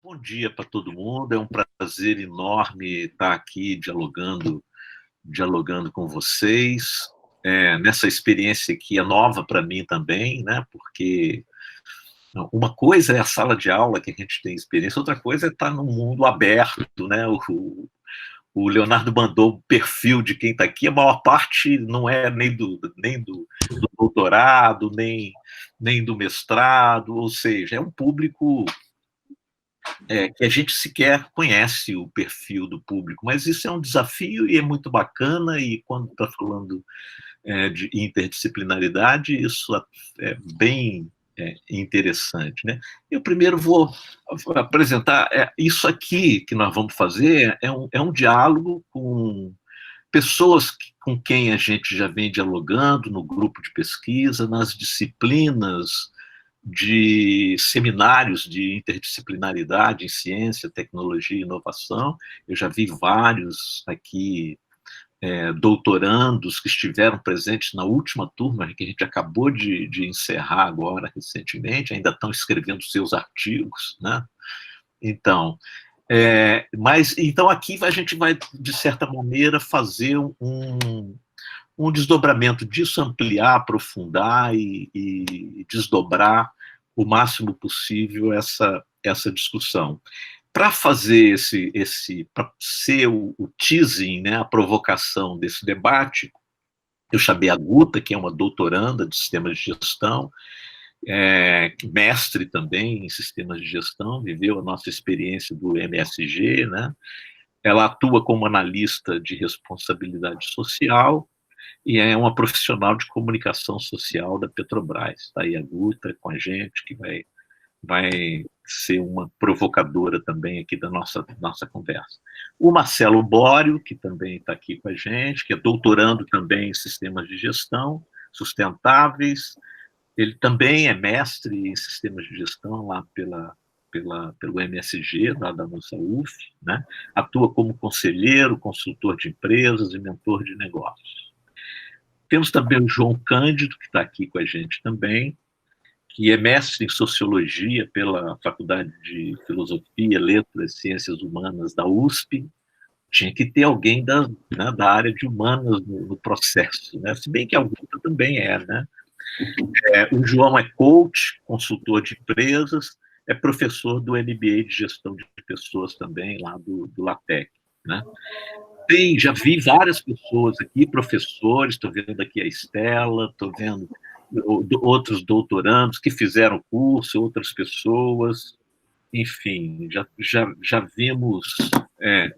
Bom dia para todo mundo, é um prazer enorme estar aqui dialogando com vocês, nessa experiência que é nova para mim também, né, porque uma coisa é a sala de aula que a gente tem experiência, outra coisa é estar num mundo aberto, né, o Leonardo mandou o perfil de quem está aqui, a maior parte não é nem do doutorado, nem do mestrado, ou seja, é um público que a gente sequer conhece o perfil do público, mas isso é um desafio e é muito bacana, e quando está falando de interdisciplinaridade, isso é bem interessante. Né? Eu primeiro vou apresentar, isso aqui que nós vamos fazer é um diálogo com pessoas com quem a gente já vem dialogando no grupo de pesquisa, nas disciplinas de seminários de interdisciplinaridade em ciência, tecnologia e inovação. Eu já vi vários aqui, doutorandos que estiveram presentes na última turma, que a gente acabou de encerrar agora, recentemente, ainda estão escrevendo seus artigos, né? Então, mas então aqui a gente vai, de certa maneira, fazer um desdobramento disso, ampliar, aprofundar e desdobrar o máximo possível essa discussão. Para fazer para ser o teasing, né, a provocação desse debate, eu chamei a Guta, que é uma doutoranda de sistemas de gestão, mestre também em sistemas de gestão, viveu a nossa experiência do MSG, né? Ela atua como analista de responsabilidade social e é uma profissional de comunicação social da Petrobras. Está aí a Guta com a gente, que vai ser uma provocadora também aqui da nossa conversa. O Marcelo Bório, que também está aqui com a gente, que é doutorando também em sistemas de gestão sustentáveis. Ele também é mestre em sistemas de gestão lá pelo MSG, lá da nossa UF, né? Atua como conselheiro, consultor de empresas e mentor de negócios. Temos também o João Cândido, que está aqui com a gente também, que é mestre em Sociologia pela Faculdade de Filosofia, Letras e Ciências Humanas da USP. Tinha que ter alguém da área de humanas no processo, né? Se bem que a Augusta também né? O João é coach, consultor de empresas, é professor do MBA de Gestão de Pessoas também, lá do LATEC, né? Já vi várias pessoas aqui, professores, estou vendo aqui a Estela, estou vendo outros doutorandos que fizeram curso, outras pessoas, enfim, já vimos. É,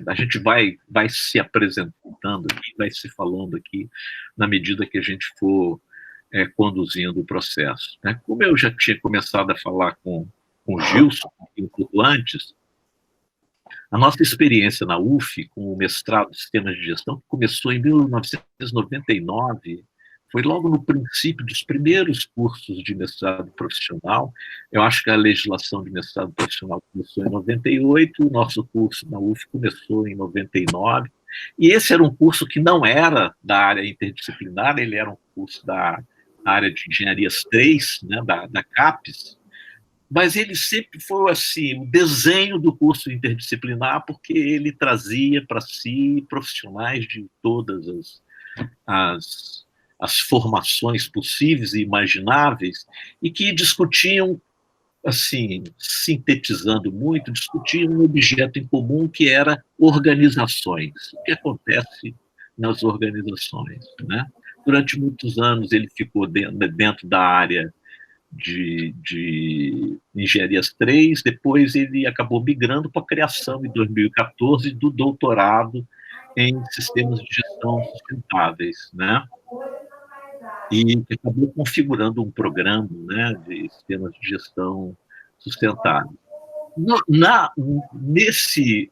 a gente vai se apresentando aqui, vai se falando aqui, na medida que a gente for conduzindo o processo. Né? Como eu já tinha começado a falar com o Gilson, um pouco antes, a nossa experiência na UF, com o mestrado em Sistemas de Gestão, que começou em 1999, foi logo no princípio dos primeiros cursos de mestrado profissional. Eu acho que a legislação de mestrado profissional começou em 98, o nosso curso na UF começou em 99, e esse era um curso que não era da área interdisciplinar, ele era um curso da área de engenharias 3, né, da CAPES, mas ele sempre foi assim, o desenho do curso interdisciplinar, porque ele trazia para si profissionais de todas as, as formações possíveis e imagináveis, e que discutiam, assim, sintetizando muito, discutiam um objeto em comum que era organizações. O que acontece nas organizações, né? Durante muitos anos ele ficou dentro da área de Engenharias 3, depois ele acabou migrando para a criação, em 2014, do doutorado em sistemas de gestão sustentáveis, né? E acabou configurando um programa, né, de sistemas de gestão sustentável. Nesse,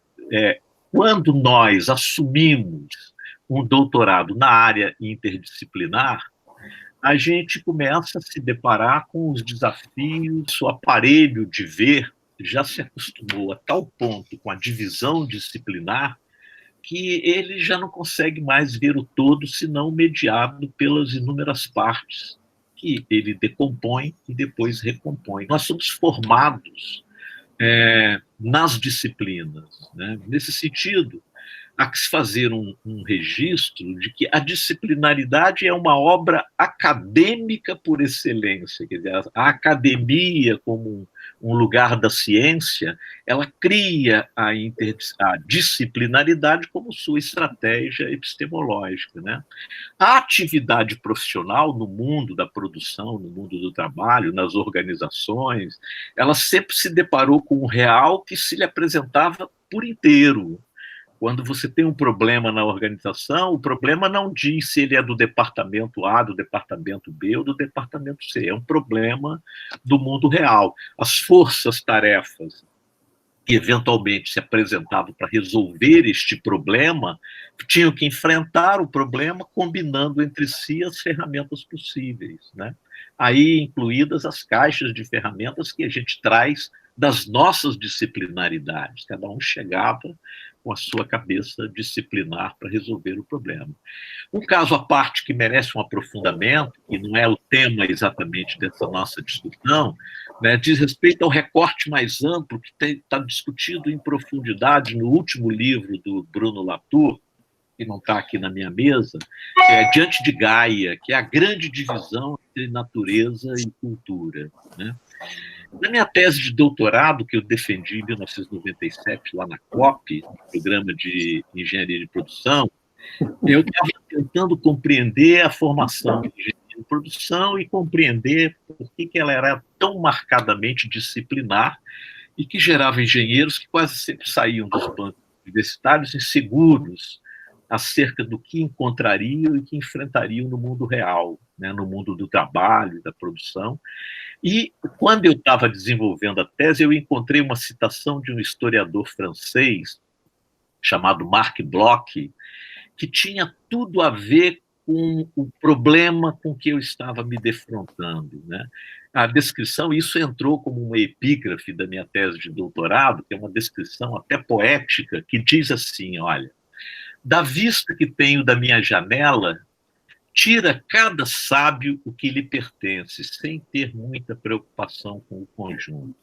quando nós assumimos um doutorado na área interdisciplinar, a gente começa a se deparar com os desafios, o aparelho de ver já se acostumou a tal ponto com a divisão disciplinar que ele já não consegue mais ver o todo, senão mediado pelas inúmeras partes que ele decompõe e depois recompõe. Nós somos formados nas disciplinas, né? Nesse sentido, há que se fazer um registro de que a disciplinaridade é uma obra acadêmica por excelência. Quer dizer, a academia, como um lugar da ciência, ela cria a disciplinaridade como sua estratégia epistemológica, né? A atividade profissional no mundo da produção, no mundo do trabalho, nas organizações, ela sempre se deparou com um real que se lhe apresentava por inteiro. Quando você tem um problema na organização, o problema não diz se ele é do departamento A, do departamento B ou do departamento C. É um problema do mundo real. As forças-tarefas que eventualmente se apresentavam para resolver este problema tinham que enfrentar o problema combinando entre si as ferramentas possíveis, né? Aí incluídas as caixas de ferramentas que a gente traz das nossas disciplinaridades. Cada um chegava com a sua cabeça disciplinar para resolver o problema. Um caso à parte que merece um aprofundamento, que não é o tema exatamente dessa nossa discussão, né, diz respeito ao recorte mais amplo que está discutido em profundidade no último livro do Bruno Latour, que não está aqui na minha mesa, Diante de Gaia, que é a grande divisão entre natureza e cultura, né? Na minha tese de doutorado, que eu defendi em 1997, lá na COP, no Programa de Engenharia de Produção, eu estava tentando compreender a formação de engenharia de produção e compreender por que ela era tão marcadamente disciplinar e que gerava engenheiros que quase sempre saíam dos bancos universitários inseguros acerca do que encontrariam e que enfrentariam no mundo real, né, no mundo do trabalho, da produção. E quando eu estava desenvolvendo a tese, eu encontrei uma citação de um historiador francês chamado Marc Bloch, que tinha tudo a ver com o problema com que eu estava me defrontando, né? A descrição, isso entrou como uma epígrafe da minha tese de doutorado, que é uma descrição até poética, que diz assim, olha, da vista que tenho da minha janela, tira cada sábio o que lhe pertence, sem ter muita preocupação com o conjunto.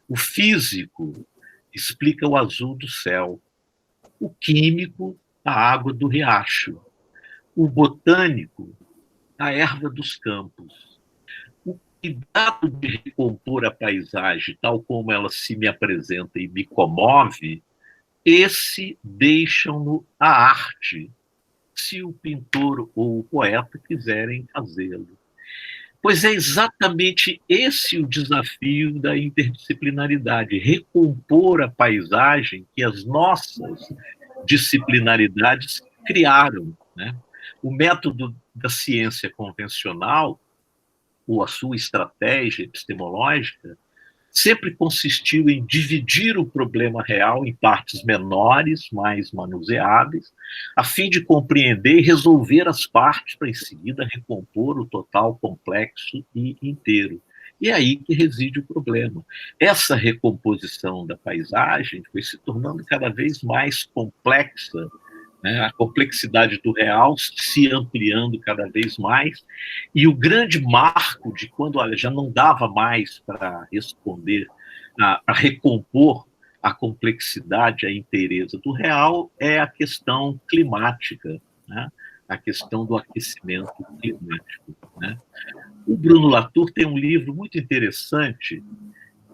O físico explica o azul do céu, o químico, a água do riacho, o botânico, a erva dos campos. O cuidado de recompor a paisagem, tal como ela se me apresenta e me comove, esse deixam-no a arte, se o pintor ou o poeta quiserem fazê-lo. Pois é exatamente esse o desafio da interdisciplinaridade, recompor a paisagem que as nossas disciplinaridades criaram, né? O método da ciência convencional, ou a sua estratégia epistemológica, sempre consistiu em dividir o problema real em partes menores, mais manuseáveis, a fim de compreender e resolver as partes para, em seguida, recompor o total complexo e inteiro. E é aí que reside o problema. Essa recomposição da paisagem foi se tornando cada vez mais complexa, né? A complexidade do real se ampliando cada vez mais, e o grande marco de quando, olha, já não dava mais para responder, a recompor a complexidade, a inteireza do real, é a questão climática, né? A questão do aquecimento climático, né? O Bruno Latour tem um livro muito interessante,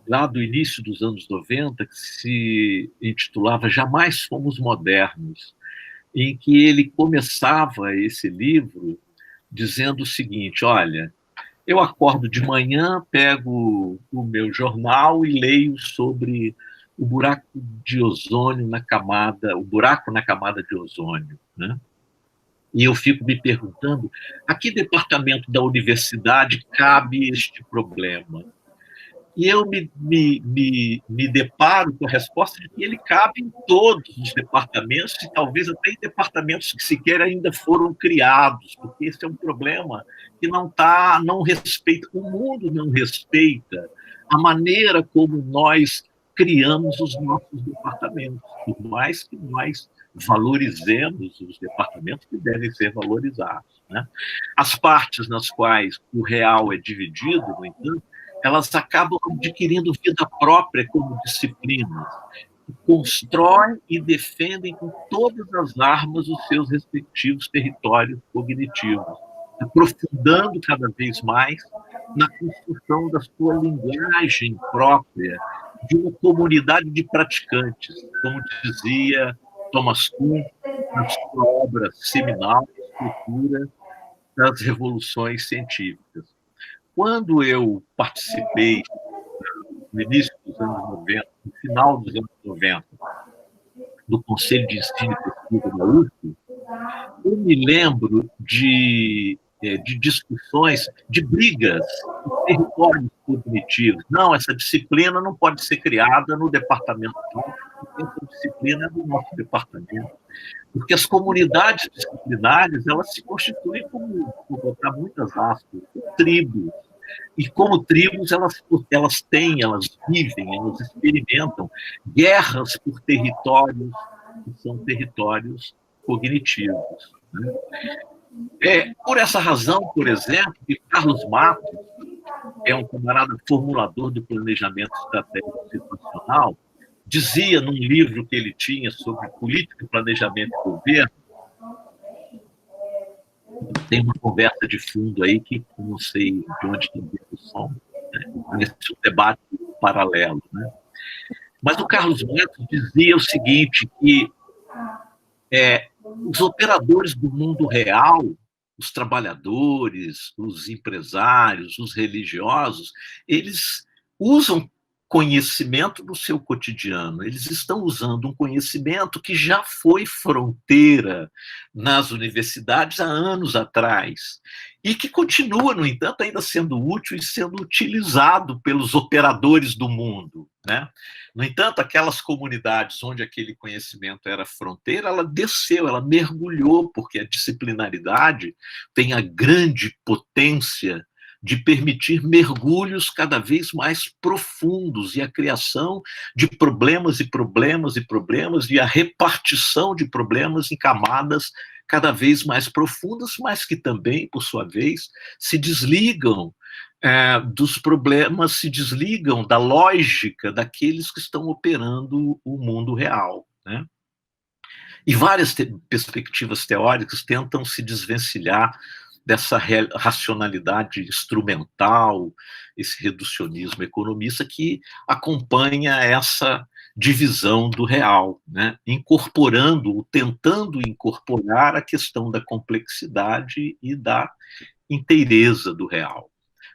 lá do início dos anos 90, que se intitulava Jamais Fomos Modernos, em que ele começava esse livro dizendo o seguinte, olha, Eu acordo de manhã, pego o meu jornal e leio sobre o buraco de ozônio na camada, o buraco na camada de ozônio, né? E eu fico me perguntando a que departamento da universidade cabe este problema. E eu me deparo com a resposta de que ele cabe em todos os departamentos, e talvez até em departamentos que sequer ainda foram criados, porque esse é um problema que não respeita, o mundo não respeita a maneira como nós criamos os nossos departamentos, por mais que nós valorizemos os departamentos que devem ser valorizados, né? As partes nas quais o real é dividido, no entanto, elas acabam adquirindo vida própria como disciplinas, que constroem e defendem com todas as armas os seus respectivos territórios cognitivos, aprofundando cada vez mais na construção da sua linguagem própria, de uma comunidade de praticantes, como dizia Thomas Kuhn na sua obra seminal, Estrutura das Revoluções Científicas. Quando eu participei, no início dos anos 90, no final dos anos 90, do Conselho de Ensino e Pesquisa da USP, eu me lembro de discussões, de brigas em territórios cognitivos. Não, essa disciplina não pode ser criada no departamento tal, porque essa disciplina é do nosso departamento. Porque as comunidades disciplinares, elas se constituem como, vou botar muitas aspas, tribos. E como tribos, elas vivem, elas experimentam guerras por territórios que são territórios cognitivos, né? Por essa razão, por exemplo, que Carlos Matos é um camarada formulador do planejamento estratégico situacional, dizia num livro que ele tinha sobre política, planejamento e governo, tem uma conversa de fundo aí que não sei de onde tem vindo o som, né? Parece um debate paralelo, né? Mas o Carlos Matos dizia o seguinte, que os operadores do mundo real, os trabalhadores, os empresários, os religiosos, eles usam conhecimento do seu cotidiano, eles estão usando um conhecimento que já foi fronteira nas universidades há anos atrás e que continua, no entanto, ainda sendo útil e sendo utilizado pelos operadores do mundo, né? No entanto, aquelas comunidades onde aquele conhecimento era fronteira, ela desceu, ela mergulhou, porque a disciplinaridade tem a grande potência de permitir mergulhos cada vez mais profundos e a criação de problemas e problemas e problemas e a repartição de problemas em camadas cada vez mais profundas, mas que também, por sua vez, se desligam dos problemas, se desligam da lógica daqueles que estão operando o mundo real, né? E várias perspectivas teóricas tentam se desvencilhar dessa racionalidade instrumental, esse reducionismo economista que acompanha essa divisão do real, né? Incorporando, tentando incorporar a questão da complexidade e da inteireza do real.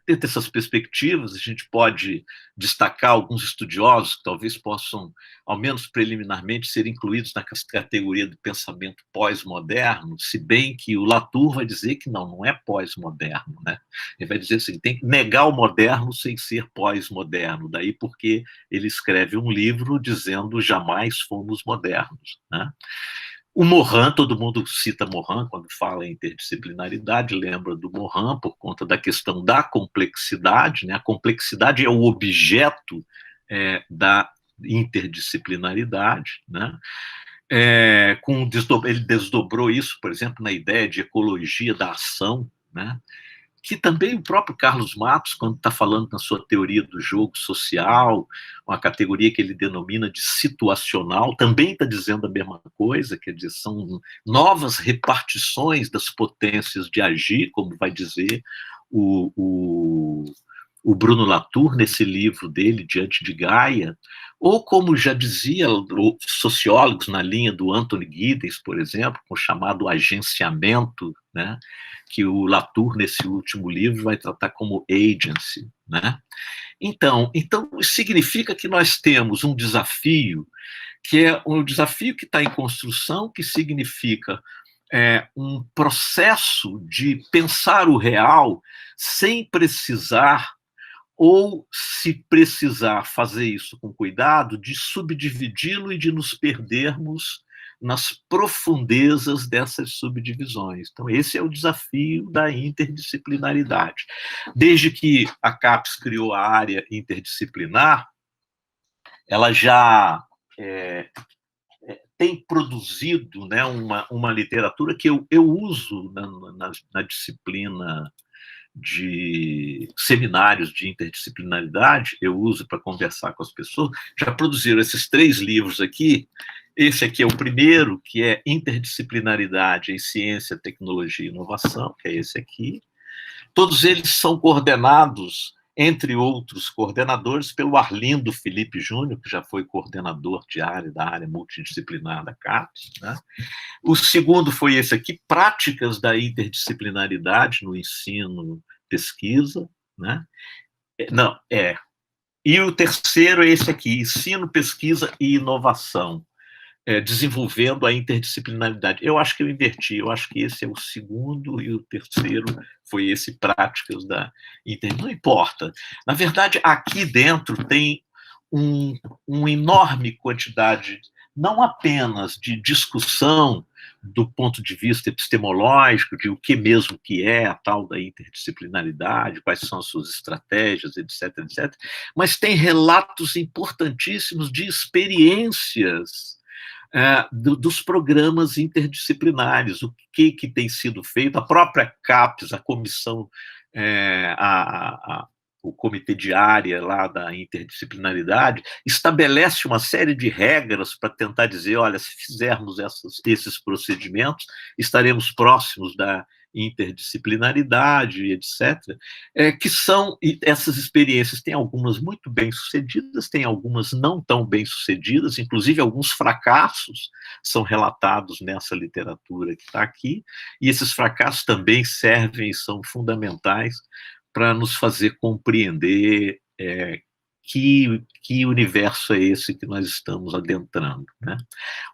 Dentro dessas perspectivas, a gente pode destacar alguns estudiosos que talvez possam, ao menos preliminarmente, ser incluídos na categoria do pensamento pós-moderno, se bem que o Latour vai dizer que não é pós-moderno, né? Ele vai dizer assim, tem que negar o moderno sem ser pós-moderno, daí porque ele escreve um livro dizendo jamais fomos modernos, né? O Morin, todo mundo cita Morin quando fala em interdisciplinaridade, lembra do Morin por conta da questão da complexidade, né? A complexidade é o objeto da interdisciplinaridade, né? Ele desdobrou isso, por exemplo, na ideia de ecologia da ação, né? Que também o próprio Carlos Matos, quando está falando na sua teoria do jogo social, uma categoria que ele denomina de situacional, também está dizendo a mesma coisa, quer dizer, são novas repartições das potências de agir, como vai dizer o o Bruno Latour nesse livro dele, Diante de Gaia, ou como já dizia sociólogos na linha do Anthony Giddens, por exemplo, com o chamado agenciamento, né, que o Latour, nesse último livro, vai tratar como agency. Né? Então, isso significa que nós temos um desafio, que é um desafio que está em construção, que significa um processo de pensar o real sem precisar, ou, se precisar fazer isso com cuidado, de subdividi-lo e de nos perdermos nas profundezas dessas subdivisões. Então, esse é o desafio da interdisciplinaridade. Desde que a CAPES criou a área interdisciplinar, ela já tem produzido, né, uma literatura que eu uso na disciplina de seminários de interdisciplinaridade, eu uso para conversar com as pessoas. Já produziram esses 3 livros aqui. Esse aqui é o primeiro, que é Interdisciplinaridade em Ciência, Tecnologia e Inovação, que é esse aqui. Todos eles são coordenados, entre outros coordenadores, pelo Arlindo Felipe Júnior, que já foi coordenador da área multidisciplinar da CAPES. Né? O segundo foi esse aqui, Práticas da Interdisciplinaridade no Ensino, Pesquisa. Né? E o terceiro é esse aqui, Ensino, Pesquisa e Inovação. Desenvolvendo a interdisciplinaridade. Eu acho que eu inverti, eu acho que esse é o segundo e o terceiro foi esse Práticas da Interdisciplinaridade. Não importa. Na verdade, aqui dentro tem uma enorme quantidade, não apenas de discussão do ponto de vista epistemológico, de o que mesmo que é a tal da interdisciplinaridade, quais são as suas estratégias, etc., etc., mas tem relatos importantíssimos de experiências dos programas interdisciplinares, o que tem sido feito, a própria CAPES, a comissão, o comitê de área lá da interdisciplinaridade, estabelece uma série de regras para tentar dizer, olha, se fizermos esses procedimentos, estaremos próximos da interdisciplinaridade, etc., que são, essas experiências têm algumas muito bem-sucedidas, tem algumas não tão bem-sucedidas, inclusive alguns fracassos são relatados nessa literatura que está aqui, e esses fracassos também servem e são fundamentais para nos fazer compreender que universo é esse que nós estamos adentrando. Né?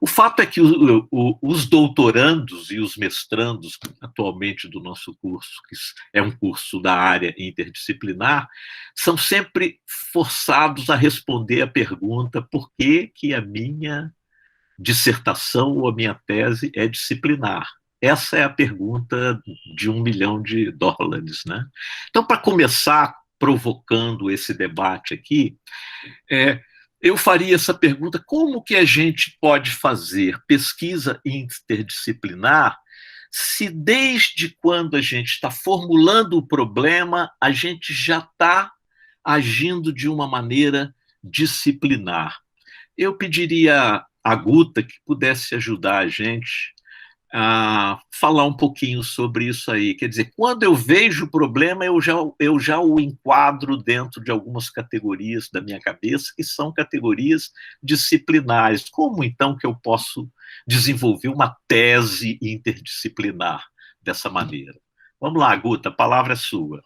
O fato é que os doutorandos e os mestrandos, atualmente do nosso curso, que é um curso da área interdisciplinar, são sempre forçados a responder a pergunta por que a minha dissertação ou a minha tese é disciplinar. Essa é a pergunta de $1 milhão. Né? Então, para começar provocando esse debate aqui, eu faria essa pergunta: como que a gente pode fazer pesquisa interdisciplinar se desde quando a gente está formulando o problema, a gente já está agindo de uma maneira disciplinar? Eu pediria a Guta que pudesse ajudar a gente a falar um pouquinho sobre isso aí. Quer dizer, quando eu vejo o problema, eu já o enquadro dentro de algumas categorias da minha cabeça, que são categorias disciplinares. Como, então, que eu posso desenvolver uma tese interdisciplinar dessa maneira? Vamos lá, Guta, a palavra é sua.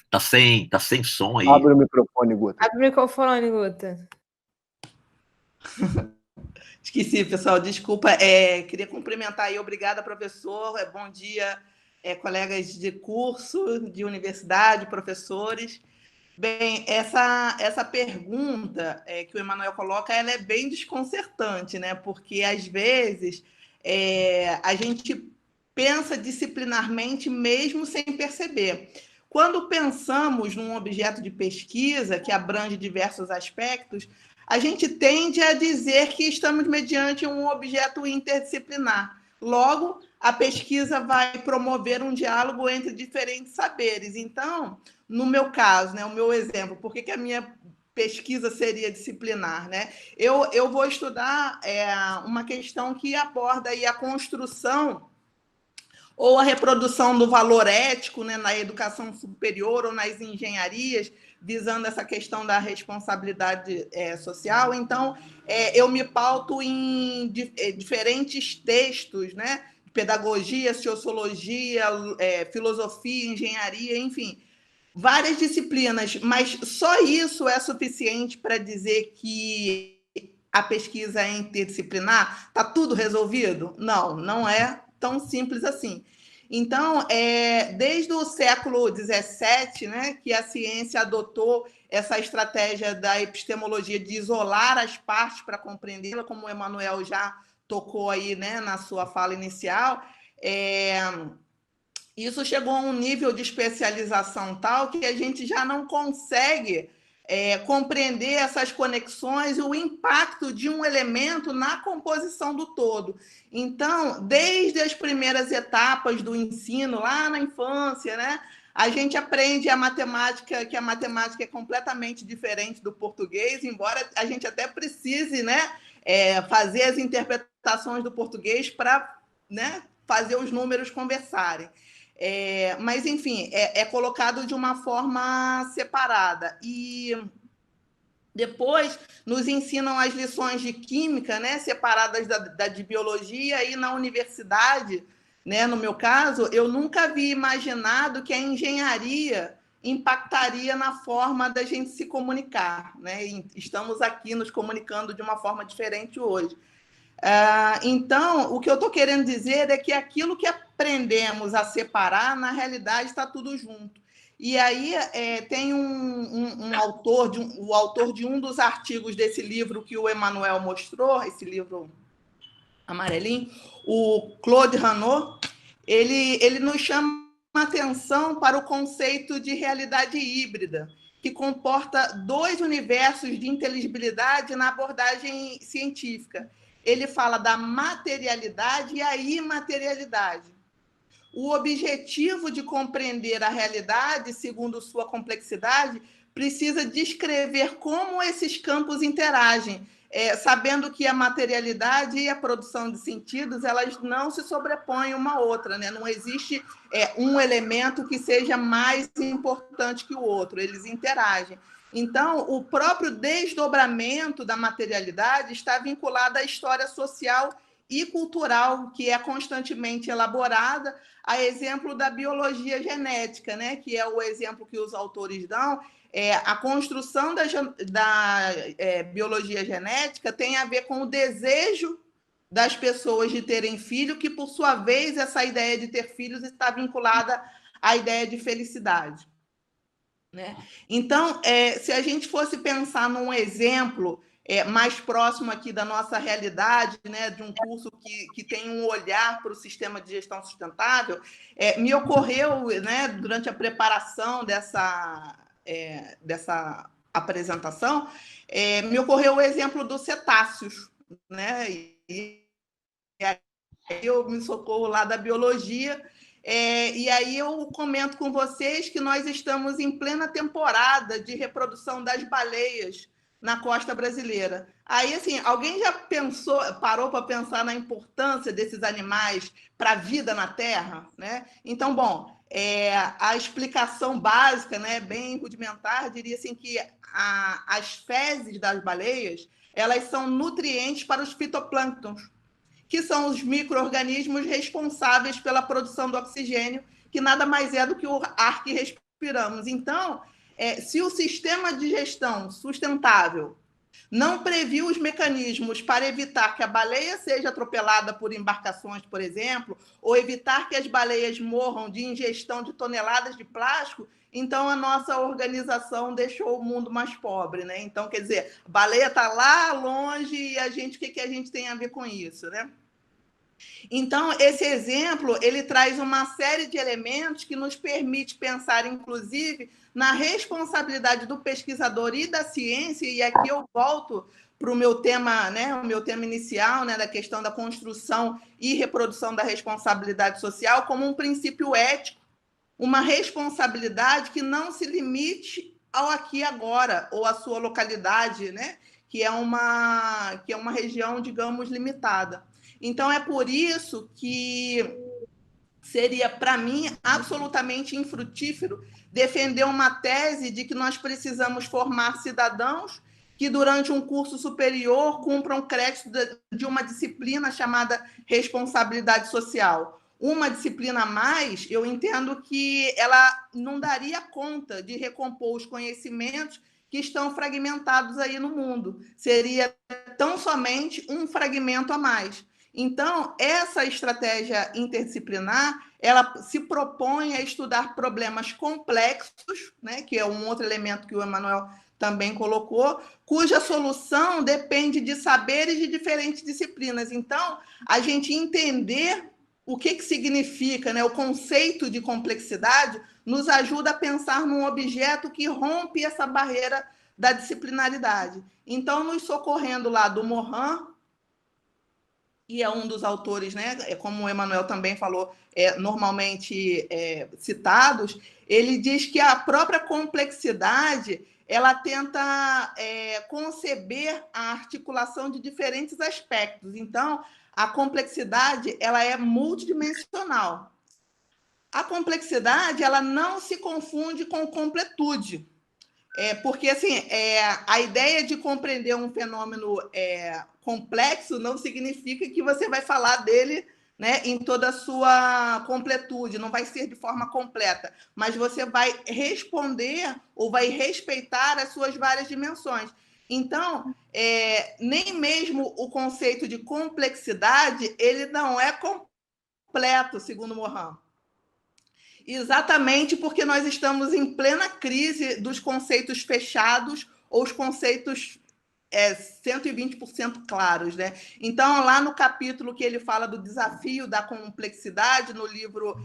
Tá sem som aí. Abre o microfone, Guta. Abre o microfone, Guta. Esqueci, pessoal, desculpa. Queria cumprimentar aí, obrigada, professor. Bom dia, colegas de curso, de universidade, professores. Bem, essa pergunta que o Emanuel coloca, ela é bem desconcertante, né? Porque, às vezes, a gente pensa disciplinarmente mesmo sem perceber. Quando pensamos num objeto de pesquisa que abrange diversos aspectos, a gente tende a dizer que estamos mediante um objeto interdisciplinar. Logo, a pesquisa vai promover um diálogo entre diferentes saberes. Então, no meu caso, né, o meu exemplo, por que a minha pesquisa seria disciplinar? Né? Eu vou estudar uma questão que aborda aí a construção ou a reprodução do valor ético, né, na educação superior ou nas engenharias, visando essa questão da responsabilidade social. Então, eu me pauto em diferentes textos, né, pedagogia, sociologia, filosofia, engenharia, enfim, várias disciplinas, mas só isso é suficiente para dizer que a pesquisa é interdisciplinar? Está tudo resolvido? Não, não é tão simples assim. Então, desde o século XVII, né, que a ciência adotou essa estratégia da epistemologia de isolar as partes para compreendê-la, como o Emanuel já tocou aí, né, na sua fala inicial, isso chegou a um nível de especialização tal que a gente já não consegue compreender essas conexões e o impacto de um elemento na composição do todo. Então, desde as primeiras etapas do ensino, lá na infância, né, a gente aprende a matemática, que a matemática é completamente diferente do português, embora a gente até precise, né, fazer as interpretações do português para, né, fazer os números conversarem. Mas, enfim, é colocado de uma forma separada. E depois nos ensinam as lições de química, né, separadas da de biologia, e na universidade, né, no meu caso, eu nunca havia imaginado que a engenharia impactaria na forma da gente se comunicar, né? E estamos aqui nos comunicando de uma forma diferente hoje. Então, o que eu estou querendo dizer é que aquilo que aprendemos a separar, na realidade, está tudo junto. E aí tem um autor, o autor de um dos artigos desse livro que o Emanuel mostrou, esse livro amarelinho, o Claude Hanot, ele nos chama a atenção para o conceito de realidade híbrida, que comporta dois universos de inteligibilidade na abordagem científica. Ele fala da materialidade e a imaterialidade. O objetivo de compreender a realidade, segundo sua complexidade, precisa descrever como esses campos interagem, sabendo que a materialidade e a produção de sentidos, elas não se sobrepõem uma à outra, né? Não existe um elemento que seja mais importante que o outro, eles interagem. Então, o próprio desdobramento da materialidade está vinculado à história social e cultural, que é constantemente elaborada, a exemplo da biologia genética, né? Que é o exemplo que os autores dão. A construção da biologia genética tem a ver com o desejo das pessoas de terem filho, que, por sua vez, essa ideia de ter filhos está vinculada à ideia de felicidade, né? Então, se a gente fosse pensar num exemplo mais próximo aqui da nossa realidade, né, de um curso que tem um olhar para o sistema de gestão sustentável, me ocorreu, né, durante a preparação dessa apresentação, me ocorreu o exemplo dos cetáceos, né? E aí eu me socorro lá da biologia, e aí eu comento com vocês que nós estamos em plena temporada de reprodução das baleias na costa brasileira. Aí, assim, alguém já parou para pensar na importância desses animais para a vida na Terra, né? Então, bom, a explicação básica, né, bem rudimentar, diria assim que as fezes das baleias, elas são nutrientes para os fitoplânctons, que são os micro-organismos responsáveis pela produção do oxigênio, que nada mais é do que o ar que respiramos. Então, se o sistema de gestão sustentável não previu os mecanismos para evitar que a baleia seja atropelada por embarcações, por exemplo, ou evitar que as baleias morram de ingestão de toneladas de plástico, então a nossa organização deixou o mundo mais pobre, né? Então, quer dizer, a baleia está lá longe e o que a gente tem a ver com isso, né? Então, esse exemplo, ele traz uma série de elementos que nos permite pensar, inclusive, na responsabilidade do pesquisador e da ciência, e aqui eu volto para o meu tema, né, o meu tema inicial, né, da questão da construção e reprodução da responsabilidade social, como um princípio ético, uma responsabilidade que não se limite ao aqui e agora, ou à sua localidade, né, que é uma região, digamos, limitada. Então, é por isso que seria, para mim, absolutamente infrutífero defender uma tese de que nós precisamos formar cidadãos que, durante um curso superior, cumpram crédito de uma disciplina chamada responsabilidade social. Uma disciplina a mais, eu entendo que ela não daria conta de recompor os conhecimentos que estão fragmentados aí no mundo. Seria tão somente um fragmento a mais. Então, essa estratégia interdisciplinar, ela se propõe a estudar problemas complexos, né, que é um outro elemento que o Emanuel também colocou, cuja solução depende de saberes de diferentes disciplinas. Então, a gente entender o que significa, né, o conceito de complexidade nos ajuda a pensar num objeto que rompe essa barreira da disciplinaridade. Então, nos socorrendo lá do Morin, e é um dos autores, né, como o Emanuel também falou, normalmente citados, ele diz que a própria complexidade ela tenta conceber a articulação de diferentes aspectos. Então, a complexidade ela é multidimensional. A complexidade ela não se confunde com completude. Porque assim, a ideia de compreender um fenômeno complexo não significa que você vai falar dele, né, em toda a sua completude, não vai ser de forma completa, mas você vai responder ou vai respeitar as suas várias dimensões. Então, nem mesmo o conceito de complexidade ele não é completo, segundo Morin. Exatamente porque nós estamos em plena crise dos conceitos fechados ou os conceitos 120% claros, né? Então, lá no capítulo que ele fala do desafio da complexidade, no livro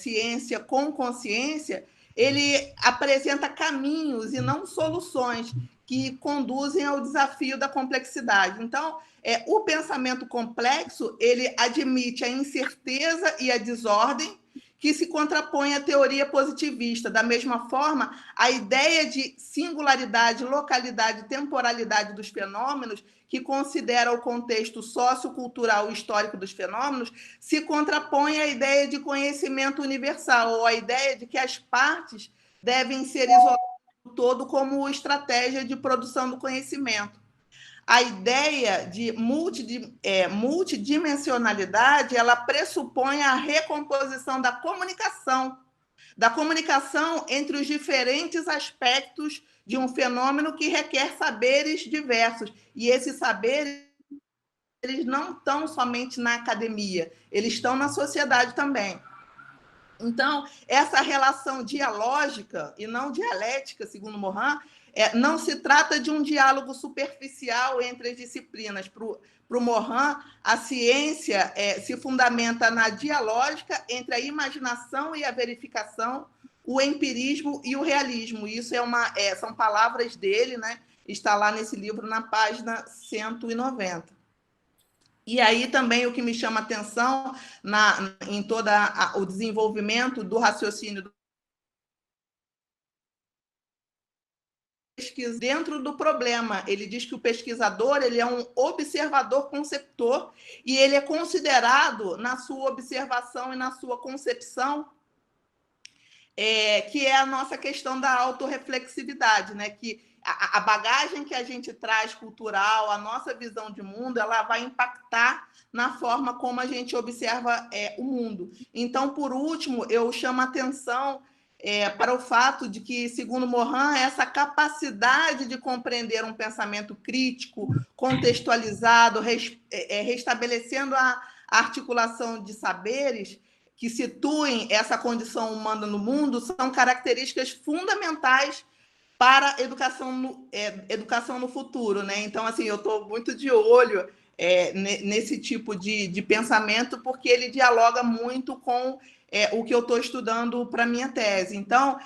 Ciência com Consciência, ele apresenta caminhos e não soluções que conduzem ao desafio da complexidade. Então, o pensamento complexo, ele admite a incerteza e a desordem, que se contrapõe à teoria positivista. Da mesma forma, a ideia de singularidade, localidade e temporalidade dos fenômenos, que considera o contexto sociocultural e histórico dos fenômenos, se contrapõe à ideia de conhecimento universal, ou à ideia de que as partes devem ser isoladas do todo como estratégia de produção do conhecimento. A ideia de multidimensionalidade, ela pressupõe a recomposição da comunicação entre os diferentes aspectos de um fenômeno que requer saberes diversos. E esses saberes eles não estão somente na academia, eles estão na sociedade também. Então, essa relação dialógica e não dialética, segundo Morin, não se trata de um diálogo superficial entre as disciplinas. Para o Morin, a ciência se fundamenta na dialógica entre a imaginação e a verificação, o empirismo e o realismo. Isso são palavras dele, né? Está lá nesse livro, na página 190. E aí também o que me chama atenção em todo o desenvolvimento do raciocínio pesquisa dentro do problema. Ele diz que o pesquisador ele é um observador conceptor e ele é considerado na sua observação e na sua concepção que é a nossa questão da autorreflexividade, né? Que a bagagem que a gente traz cultural, a nossa visão de mundo, ela vai impactar na forma como a gente observa o mundo. Então, por último, eu chamo a atenção para o fato de que, segundo Morin, essa capacidade de compreender um pensamento crítico, contextualizado, restabelecendo a articulação de saberes que situem essa condição humana no mundo, são características fundamentais para a educação no futuro, né? Então, assim, eu estou muito de olho nesse tipo de pensamento, porque ele dialoga muito com o que eu estou estudando para a minha tese. Então,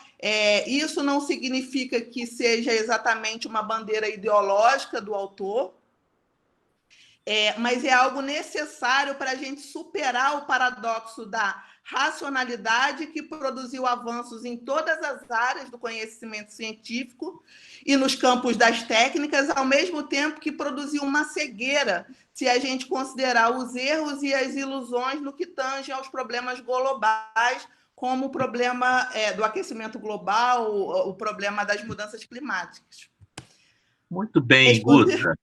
isso não significa que seja exatamente uma bandeira ideológica do autor, mas é algo necessário para a gente superar o paradoxo da racionalidade que produziu avanços em todas as áreas do conhecimento científico e nos campos das técnicas, ao mesmo tempo que produziu uma cegueira, se a gente considerar os erros e as ilusões no que tange aos problemas globais, como o problema do aquecimento global, o problema das mudanças climáticas. Muito bem, Guta.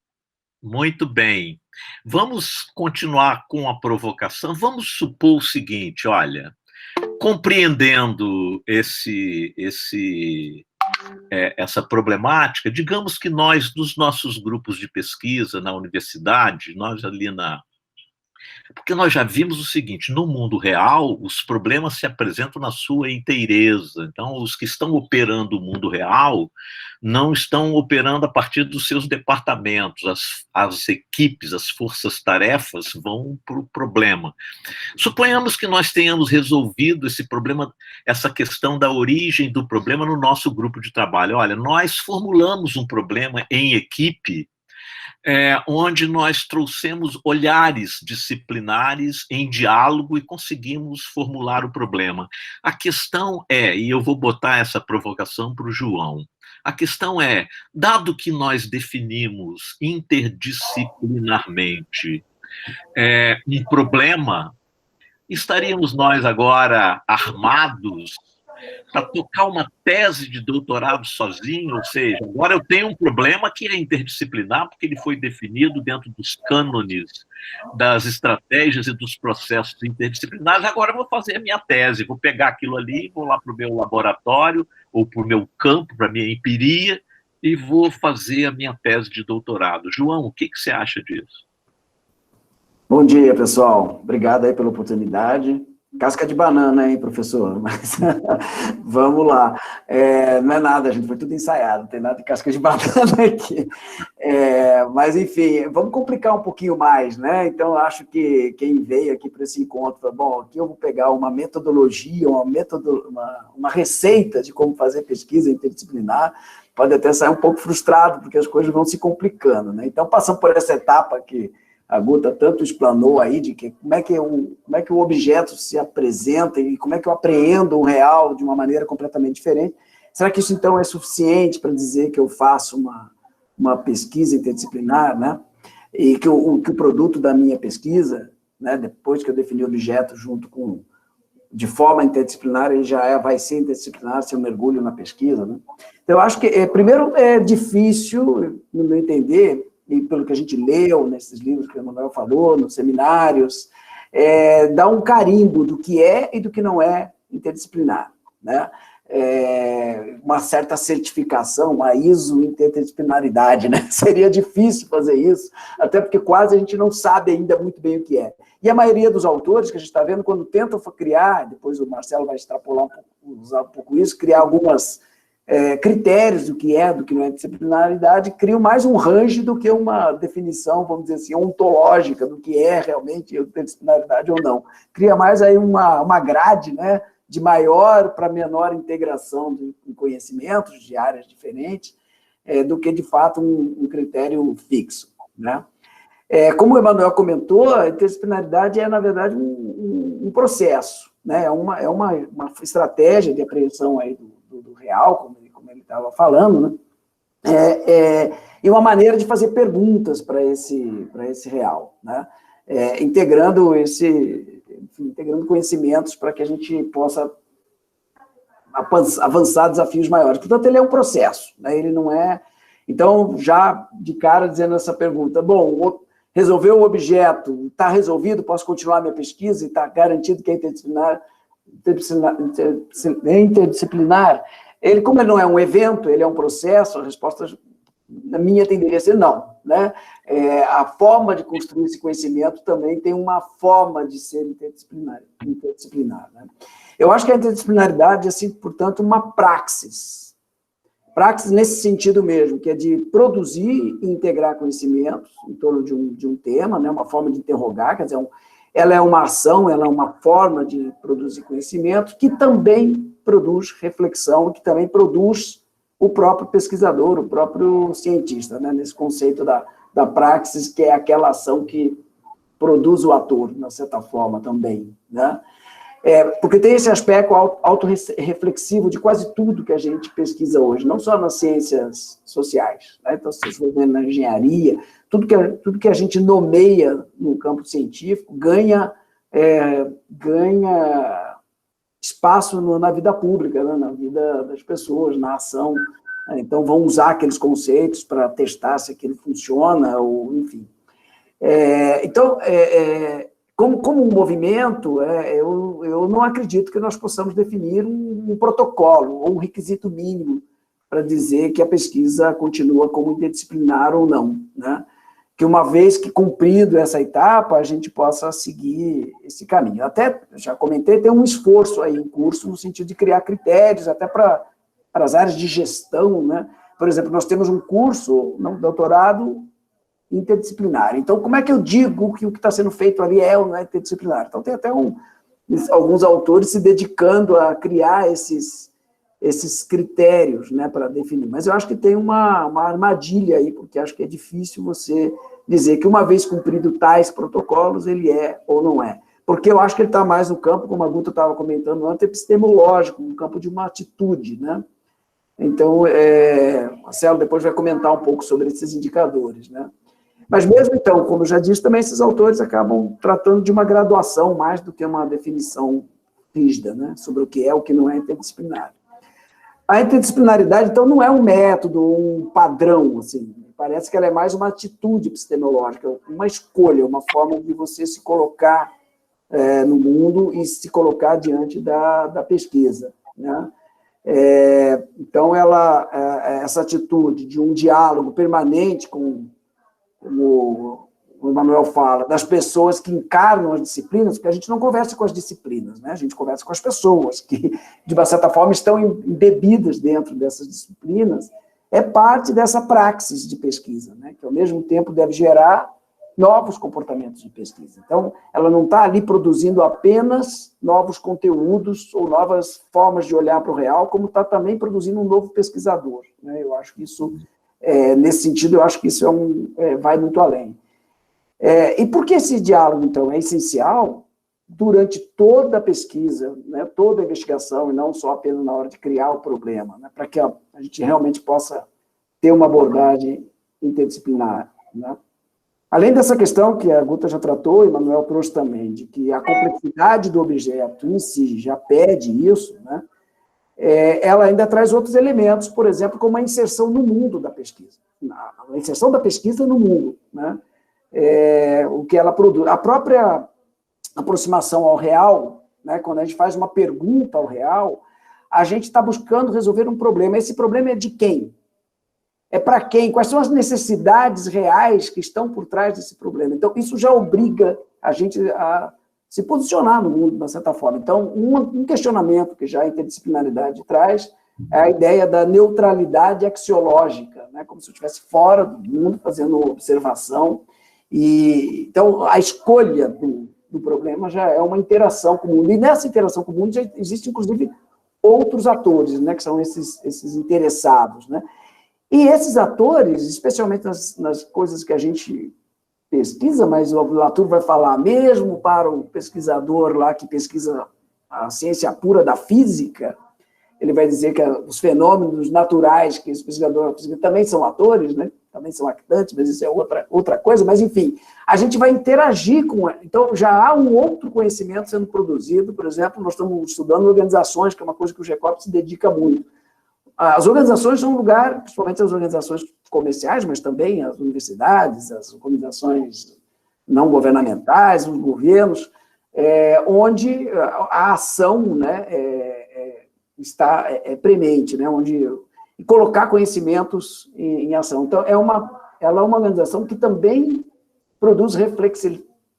Muito bem. Vamos continuar com a provocação. Vamos supor o seguinte, olha, compreendendo essa problemática, digamos que nós, dos nossos grupos de pesquisa na universidade, nós ali porque nós já vimos o seguinte, no mundo real, os problemas se apresentam na sua inteireza. Então, os que estão operando o mundo real não estão operando a partir dos seus departamentos. As equipes, as forças-tarefas vão para o problema. Suponhamos que nós tenhamos resolvido esse problema, essa questão da origem do problema no nosso grupo de trabalho. Olha, nós formulamos um problema em equipe, onde nós trouxemos olhares disciplinares em diálogo e conseguimos formular o problema. A questão e eu vou botar essa provocação para o João, a questão dado que nós definimos interdisciplinarmente um problema, estaríamos nós agora armados para tocar uma tese de doutorado sozinho? Ou seja, agora eu tenho um problema que é interdisciplinar, porque ele foi definido dentro dos cânones, das estratégias e dos processos interdisciplinares. Agora eu vou fazer a minha tese, vou pegar aquilo ali, vou lá para o meu laboratório, ou para o meu campo, para a minha empiria, e vou fazer a minha tese de doutorado. João, o que você acha disso? Bom dia, pessoal. Obrigado aí pela oportunidade. Casca de banana, hein, professor? Mas vamos lá. Não é nada, gente, foi tudo ensaiado, não tem nada de casca de banana aqui. Mas, enfim, vamos complicar um pouquinho mais, né? Então, acho que quem veio aqui para esse encontro, bom, aqui eu vou pegar uma metodologia, uma receita de como fazer pesquisa interdisciplinar, pode até sair um pouco frustrado, porque as coisas vão se complicando, né? Então, passando por essa etapa que a Guta tanto explanou aí, de que como é que o objeto se apresenta e como é que eu apreendo o real de uma maneira completamente diferente. Será que isso, então, é suficiente para dizer que eu faço uma pesquisa interdisciplinar, né? E que o produto da minha pesquisa, né, depois que eu defini o objeto de forma interdisciplinar, ele já vai ser interdisciplinar se eu mergulho na pesquisa, né? Então, eu acho que, primeiro, é difícil, no meu entender, e pelo que a gente leu nesses livros que o Emanuel falou, nos seminários, dá um carimbo do que é e do que não é interdisciplinar, né? Uma certa certificação, uma ISO interdisciplinaridade, né? Seria difícil fazer isso, até porque quase a gente não sabe ainda muito bem o que é. E a maioria dos autores que a gente está vendo, quando tentam criar, depois o Marcelo vai extrapolar usar um pouco isso, criar algumas critérios do que não é disciplinaridade, criam mais um range do que uma definição, vamos dizer assim, ontológica do que é realmente interdisciplinaridade ou não. Cria mais aí uma grade, né, de maior para menor integração de conhecimentos de áreas diferentes, do que, de fato, um critério fixo, né? Como o Emanuel comentou, a interdisciplinaridade é, na verdade, um processo, né? É uma estratégia de apreensão aí do real, como ele estava falando, né? E uma maneira de fazer perguntas para esse real, né? Integrando conhecimentos para que a gente possa avançar desafios maiores. Portanto, ele é um processo, né? Ele não é... Então, já de cara dizendo essa pergunta, bom, resolveu o objeto, está resolvido, posso continuar minha pesquisa e está garantido que é interdisciplinar. Ele, como ele não é um evento, ele é um processo, a resposta, na minha, tenderia a ser não, né? A forma de construir esse conhecimento também tem uma forma de ser interdisciplinar, né? Eu acho que a interdisciplinaridade é, assim, portanto, uma praxis. Praxis nesse sentido mesmo, que é de produzir e integrar conhecimentos em torno de um tema, né? Uma forma de interrogar, quer dizer, ela é uma ação, ela é uma forma de produzir conhecimento que também produz reflexão, que também produz o próprio pesquisador, o próprio cientista, né? Nesse conceito da praxis, que é aquela ação que produz o ator, de certa forma, também, né? Porque tem esse aspecto autorreflexivo de quase tudo que a gente pesquisa hoje, não só nas ciências sociais, né? Então, se você for vendo na engenharia, tudo que a gente nomeia no campo científico ganha espaço na vida pública, né? Na vida das pessoas, na ação. Então, vão usar aqueles conceitos para testar se aquilo funciona, ou enfim. Então, como um movimento, eu não acredito que nós possamos definir um protocolo ou um requisito mínimo para dizer que a pesquisa continua como interdisciplinar ou não, né? Que uma vez que cumprido essa etapa, a gente possa seguir esse caminho. Até, já comentei, tem um esforço aí em curso no sentido de criar critérios até para as áreas de gestão, né? Por exemplo, nós temos um curso, um doutorado interdisciplinar. Então, como é que eu digo que o que está sendo feito ali é ou não é interdisciplinar? Então, tem até alguns autores se dedicando a criar esses critérios, né, para definir. Mas eu acho que tem uma armadilha aí, porque acho que é difícil você dizer que uma vez cumprido tais protocolos, ele é ou não é. Porque eu acho que ele está mais no campo, como a Guta estava comentando antes, epistemológico, no campo de uma atitude, né? Então, Marcelo depois vai comentar um pouco sobre esses indicadores, né? Mas mesmo então, como eu já disse, também esses autores acabam tratando de uma graduação mais do que uma definição rígida, né, sobre o que é o que não é interdisciplinar. A interdisciplinaridade, então, não é um método, um padrão, assim, parece que ela é mais uma atitude epistemológica, uma escolha, uma forma de você se colocar no mundo e se colocar diante da pesquisa, né? Então, essa atitude de um diálogo permanente como o Emanuel fala, das pessoas que encarnam as disciplinas, porque a gente não conversa com as disciplinas, né? A gente conversa com as pessoas que, de uma certa forma, estão embebidas dentro dessas disciplinas, é parte dessa praxis de pesquisa, né? Que, ao mesmo tempo, deve gerar novos comportamentos de pesquisa. Então, ela não está ali produzindo apenas novos conteúdos ou novas formas de olhar para o real, como está também produzindo um novo pesquisador, né? Eu acho que isso... nesse sentido, eu acho que isso vai muito além. E por que esse diálogo, então, é essencial durante toda a pesquisa, né, toda a investigação, e não só apenas na hora de criar o problema, né, para que a gente realmente possa ter uma abordagem interdisciplinar, né? Além dessa questão que a Guta já tratou, e o Emanuel trouxe também, de que a complexidade do objeto em si já pede isso, né? Ela ainda traz outros elementos, por exemplo, como a inserção no mundo da pesquisa. A inserção da pesquisa no mundo, né? O que ela produz. A própria aproximação ao real, né? Quando a gente faz uma pergunta ao real, a gente está buscando resolver um problema. Esse problema é de quem? É para quem? Quais são as necessidades reais que estão por trás desse problema? Então, isso já obriga a gente a se posicionar no mundo, de uma certa forma. Então, um questionamento que já a interdisciplinaridade traz é a ideia da neutralidade axiológica, né? Como se eu estivesse fora do mundo, fazendo observação. Então, a escolha do problema já é uma interação com o mundo. E nessa interação com o mundo já existem, inclusive, outros atores, né? Que são esses interessados, né? E esses atores, especialmente nas coisas que a gente pesquisa, mas o Latour vai falar mesmo para o pesquisador lá que pesquisa a ciência pura da física, ele vai dizer que os fenômenos naturais que esse pesquisador também são atores, né? Também são actantes, mas isso é outra coisa, mas, enfim, a gente vai interagir com... Então, já há um outro conhecimento sendo produzido, por exemplo, nós estamos estudando organizações, que é uma coisa que o GECOP se dedica muito. As organizações são um lugar, principalmente as organizações comerciais, mas também as universidades, as organizações não governamentais, os governos, onde a ação, né, está premente, né, onde e colocar conhecimentos em ação. Então, ela é uma organização que também produz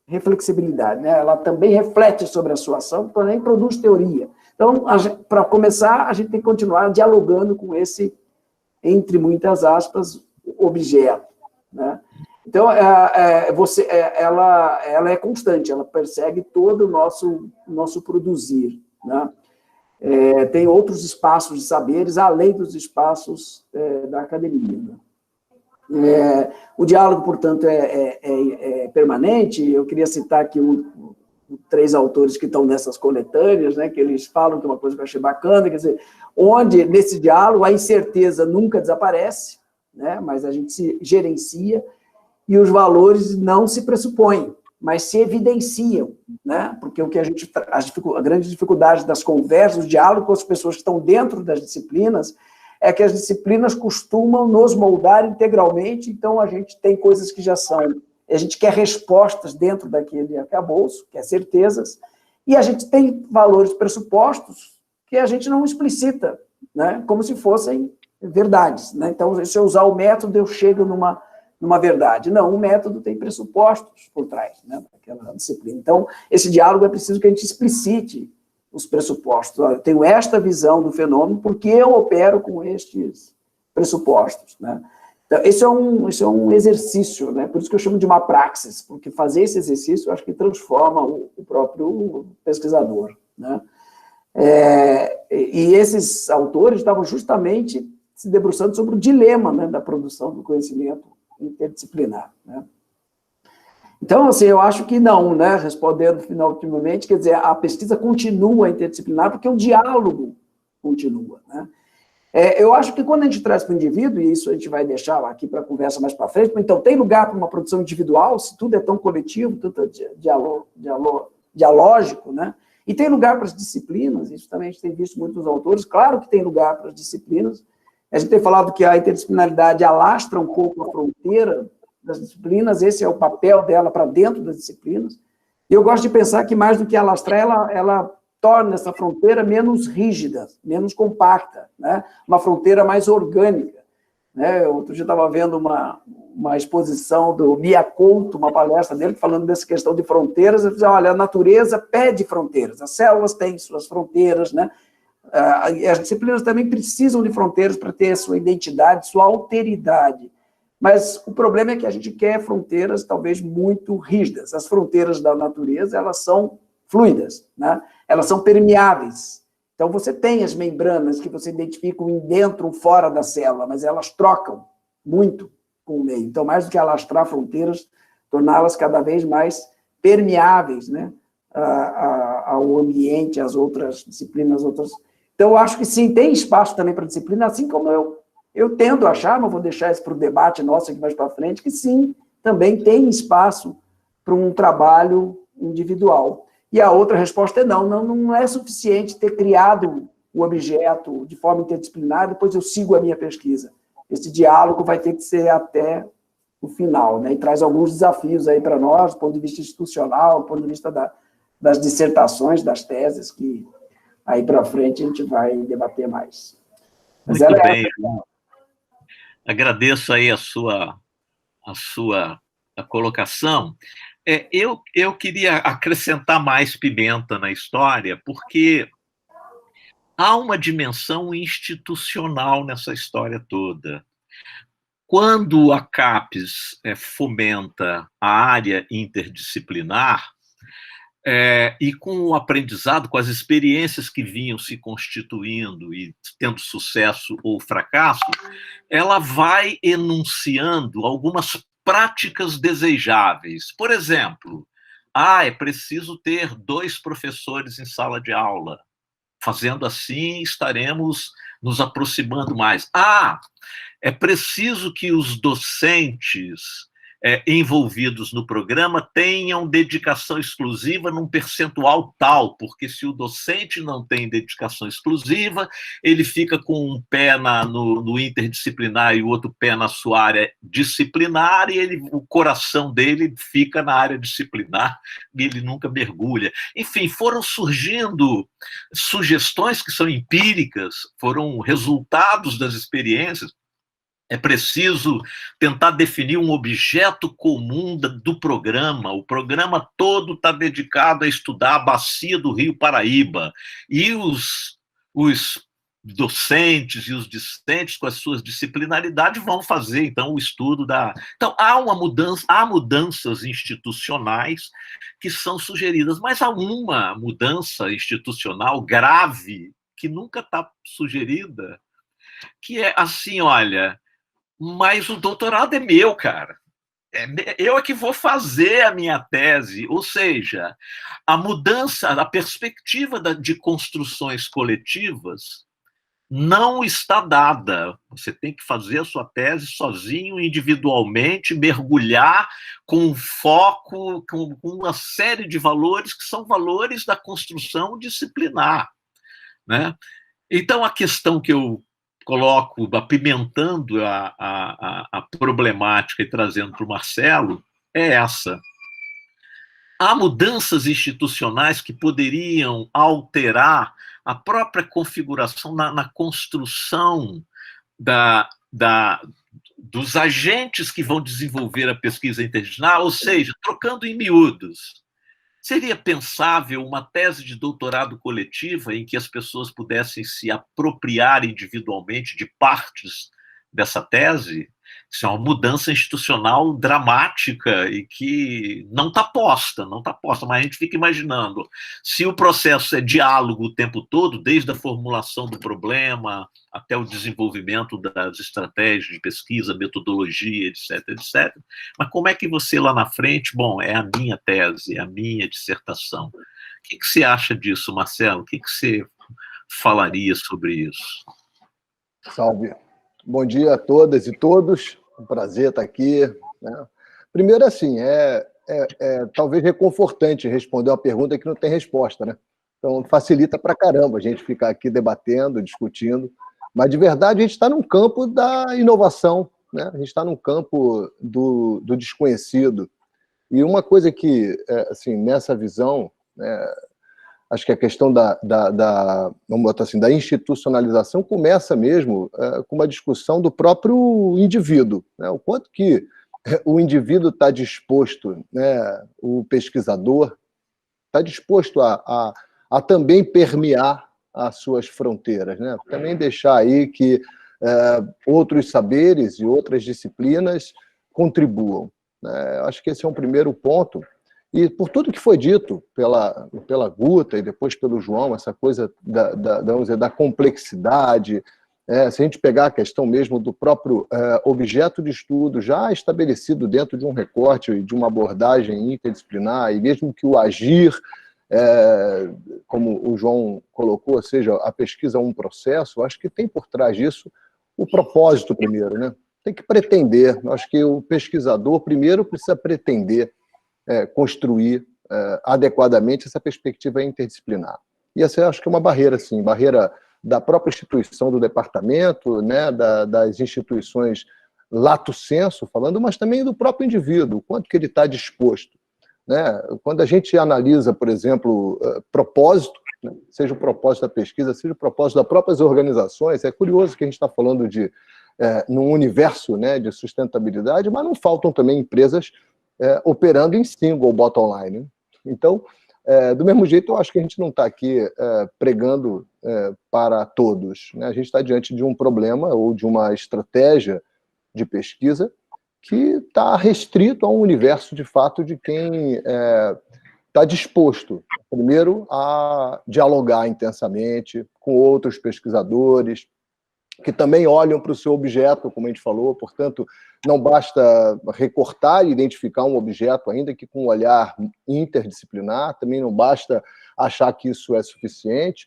reflexibilidade, né? Ela também reflete sobre a sua ação, também produz teoria. Então, para começar, a gente tem que continuar dialogando com esse, entre muitas aspas, objeto, né? Então, ela é constante, ela persegue todo o nosso produzir, né? Tem outros espaços de saberes, além dos espaços da academia, né? O diálogo, portanto, é permanente. Eu queria citar aqui 3 autores que estão nessas coletâneas, né, que eles falam, que é uma coisa que eu achei bacana, quer dizer, onde, nesse diálogo, a incerteza nunca desaparece, né, mas a gente se gerencia, e os valores não se pressupõem, mas se evidenciam, né, porque o que a grande dificuldade das conversas, do diálogo com as pessoas que estão dentro das disciplinas, é que as disciplinas costumam nos moldar integralmente, então a gente tem coisas que já são, a gente quer respostas dentro daquele arcabouço, quer certezas, e a gente tem valores pressupostos que a gente não explicita, né, como se fossem verdades, né? Então, se eu usar o método, eu chego numa verdade. Não, o método tem pressupostos por trás, né, daquela disciplina. Então, esse diálogo é preciso que a gente explicite os pressupostos. Eu tenho esta visão do fenômeno porque eu opero com estes pressupostos, né? Então, esse é um exercício, né? Por isso que eu chamo de uma praxis, porque fazer esse exercício, eu acho que transforma o próprio pesquisador, né? E esses autores estavam justamente se debruçando sobre o dilema, né, da produção do conhecimento interdisciplinar, né? Então, assim, eu acho que não, né, respondendo finalmente, quer dizer, a pesquisa continua interdisciplinar porque o diálogo continua, né? Eu acho que quando a gente traz para o indivíduo, e isso a gente vai deixar aqui para a conversa mais para frente, então tem lugar para uma produção individual, se tudo é tão coletivo, tudo é dialógico, né? E tem lugar para as disciplinas, isso também a gente tem visto muitos autores, claro que tem lugar para as disciplinas. A gente tem falado que a interdisciplinaridade alastra um pouco a fronteira das disciplinas, esse é o papel dela para dentro das disciplinas. E eu gosto de pensar que, mais do que alastrar, ela torna essa fronteira menos rígida, menos compacta, né? Uma fronteira mais orgânica, né? Outro dia eu estava vendo uma exposição do Mia Couto, uma palestra dele, falando dessa questão de fronteiras. Ele dizia, olha, a natureza pede fronteiras, as células têm suas fronteiras, né? As disciplinas também precisam de fronteiras para ter sua identidade, sua alteridade. Mas o problema é que a gente quer fronteiras talvez muito rígidas. As fronteiras da natureza, elas são fluidas, né? Elas são permeáveis. Então, você tem as membranas que você identifica um dentro, um fora da célula, mas elas trocam muito com o meio. Então, mais do que alastrar fronteiras, torná-las cada vez mais permeáveis, né, ao ambiente, às outras disciplinas, outras. Então, eu acho que sim, tem espaço também para disciplina, assim como eu tendo a achar, mas vou deixar isso para o debate nosso aqui mais para frente, que sim, também tem espaço para um trabalho individual. E a outra resposta é não é suficiente ter criado o objeto de forma interdisciplinar, depois eu sigo a minha pesquisa. Esse diálogo vai ter que ser até o final, né? E traz alguns desafios aí para nós, do ponto de vista institucional, do ponto de vista das dissertações, das teses, que aí para frente a gente vai debater mais. Mas muito bem. Agradeço aí a colocação. Eu queria acrescentar mais pimenta na história, porque há uma dimensão institucional nessa história toda. Quando a CAPES fomenta a área interdisciplinar, e com o aprendizado, com as experiências que vinham se constituindo e tendo sucesso ou fracasso, ela vai enunciando algumas práticas desejáveis. Por exemplo, é preciso ter 2 professores em sala de aula. Fazendo assim, estaremos nos aproximando mais. É preciso que os docentes envolvidos no programa tenham dedicação exclusiva num percentual tal, porque se o docente não tem dedicação exclusiva, ele fica com um pé no interdisciplinar e o outro pé na sua área disciplinar, e o coração dele fica na área disciplinar e ele nunca mergulha. Enfim, foram surgindo sugestões que são empíricas, foram resultados das experiências. É preciso tentar definir um objeto comum do programa. O programa todo está dedicado a estudar a bacia do Rio Paraíba. E os docentes e os discentes, com as suas disciplinaridades, vão fazer, então, o estudo da... Então, há mudanças institucionais que são sugeridas, mas há uma mudança institucional grave que nunca está sugerida, que é assim, olha... Mas o doutorado é meu, cara. eu é que vou fazer a minha tese, ou seja, a mudança, a perspectiva de construções coletivas não está dada. Você tem que fazer a sua tese sozinho, individualmente, mergulhar com foco, com uma série de valores que são valores da construção disciplinar, né? Então, a questão que eu coloco, apimentando a problemática e trazendo para o Marcelo, é essa. Há mudanças institucionais que poderiam alterar a própria configuração na construção dos agentes que vão desenvolver a pesquisa interdisciplinar, ou seja, trocando em miúdos. Seria pensável uma tese de doutorado coletiva em que as pessoas pudessem se apropriar individualmente de partes dessa tese? Isso é uma mudança institucional dramática e que não está posta, mas a gente fica imaginando, se o processo é diálogo o tempo todo, desde a formulação do problema até o desenvolvimento das estratégias de pesquisa, metodologia, etc. Mas como é que você lá na frente, bom, é a minha tese, é a minha dissertação. O que você acha disso, Marcelo? O que você falaria sobre isso? Salve. Bom dia a todas e todos. Um prazer estar aqui, né? Primeiro, assim, talvez reconfortante responder uma pergunta que não tem resposta, né? Então, facilita pra caramba a gente ficar aqui debatendo, discutindo. Mas, de verdade, a gente está num campo da inovação, né? A gente está num campo do desconhecido. E uma coisa que, assim, nessa visão, acho que a questão vamos botar assim, da institucionalização começa mesmo com uma discussão do próprio indivíduo, né? O quanto que o indivíduo está disposto, né, o pesquisador está disposto a também permear as suas fronteiras, né? Também deixar aí que outros saberes e outras disciplinas contribuam, né? Acho que esse é um primeiro ponto. E por tudo que foi dito pela Guta e depois pelo João, essa coisa vamos dizer, da complexidade, se a gente pegar a questão mesmo do próprio objeto de estudo já estabelecido dentro de um recorte e de uma abordagem interdisciplinar, e mesmo que o agir, como o João colocou, ou seja, a pesquisa é um processo, acho que tem por trás disso o propósito primeiro, né? Tem que pretender. Acho que o pesquisador primeiro precisa pretender construir adequadamente essa perspectiva interdisciplinar. E essa eu acho que é uma barreira, sim, barreira da própria instituição do departamento, né, das instituições lato sensu, falando, mas também do próprio indivíduo, o quanto que ele está disposto, né? Quando a gente analisa, por exemplo, propósito, né, seja o propósito da pesquisa, seja o propósito das próprias organizações, é curioso que a gente está falando num universo, né, de sustentabilidade, mas não faltam também empresas operando em single bottom line, né? Então, do mesmo jeito, eu acho que a gente não está aqui pregando para todos, né? A gente está diante de um problema ou de uma estratégia de pesquisa que está restrito a um universo, de fato, de quem está disposto, primeiro, a dialogar intensamente com outros pesquisadores, que também olham para o seu objeto, como a gente falou, portanto, não basta recortar e identificar um objeto, ainda que com um olhar interdisciplinar, também não basta achar que isso é suficiente,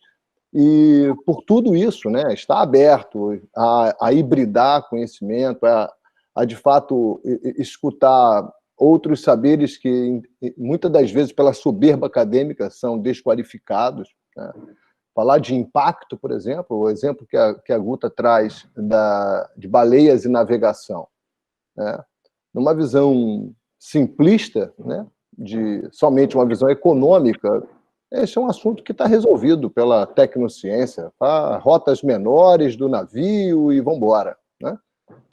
e por tudo isso, né, está aberto a hibridar conhecimento, a de fato escutar outros saberes que muitas das vezes pela soberba acadêmica são desqualificados, né? Falar de impacto, por exemplo, o exemplo que a Guta traz de baleias e navegação, né? Numa visão simplista, né, de somente uma visão econômica, esse é um assunto que está resolvido pela tecnociência, tá? Rotas menores do navio e vamos embora, né?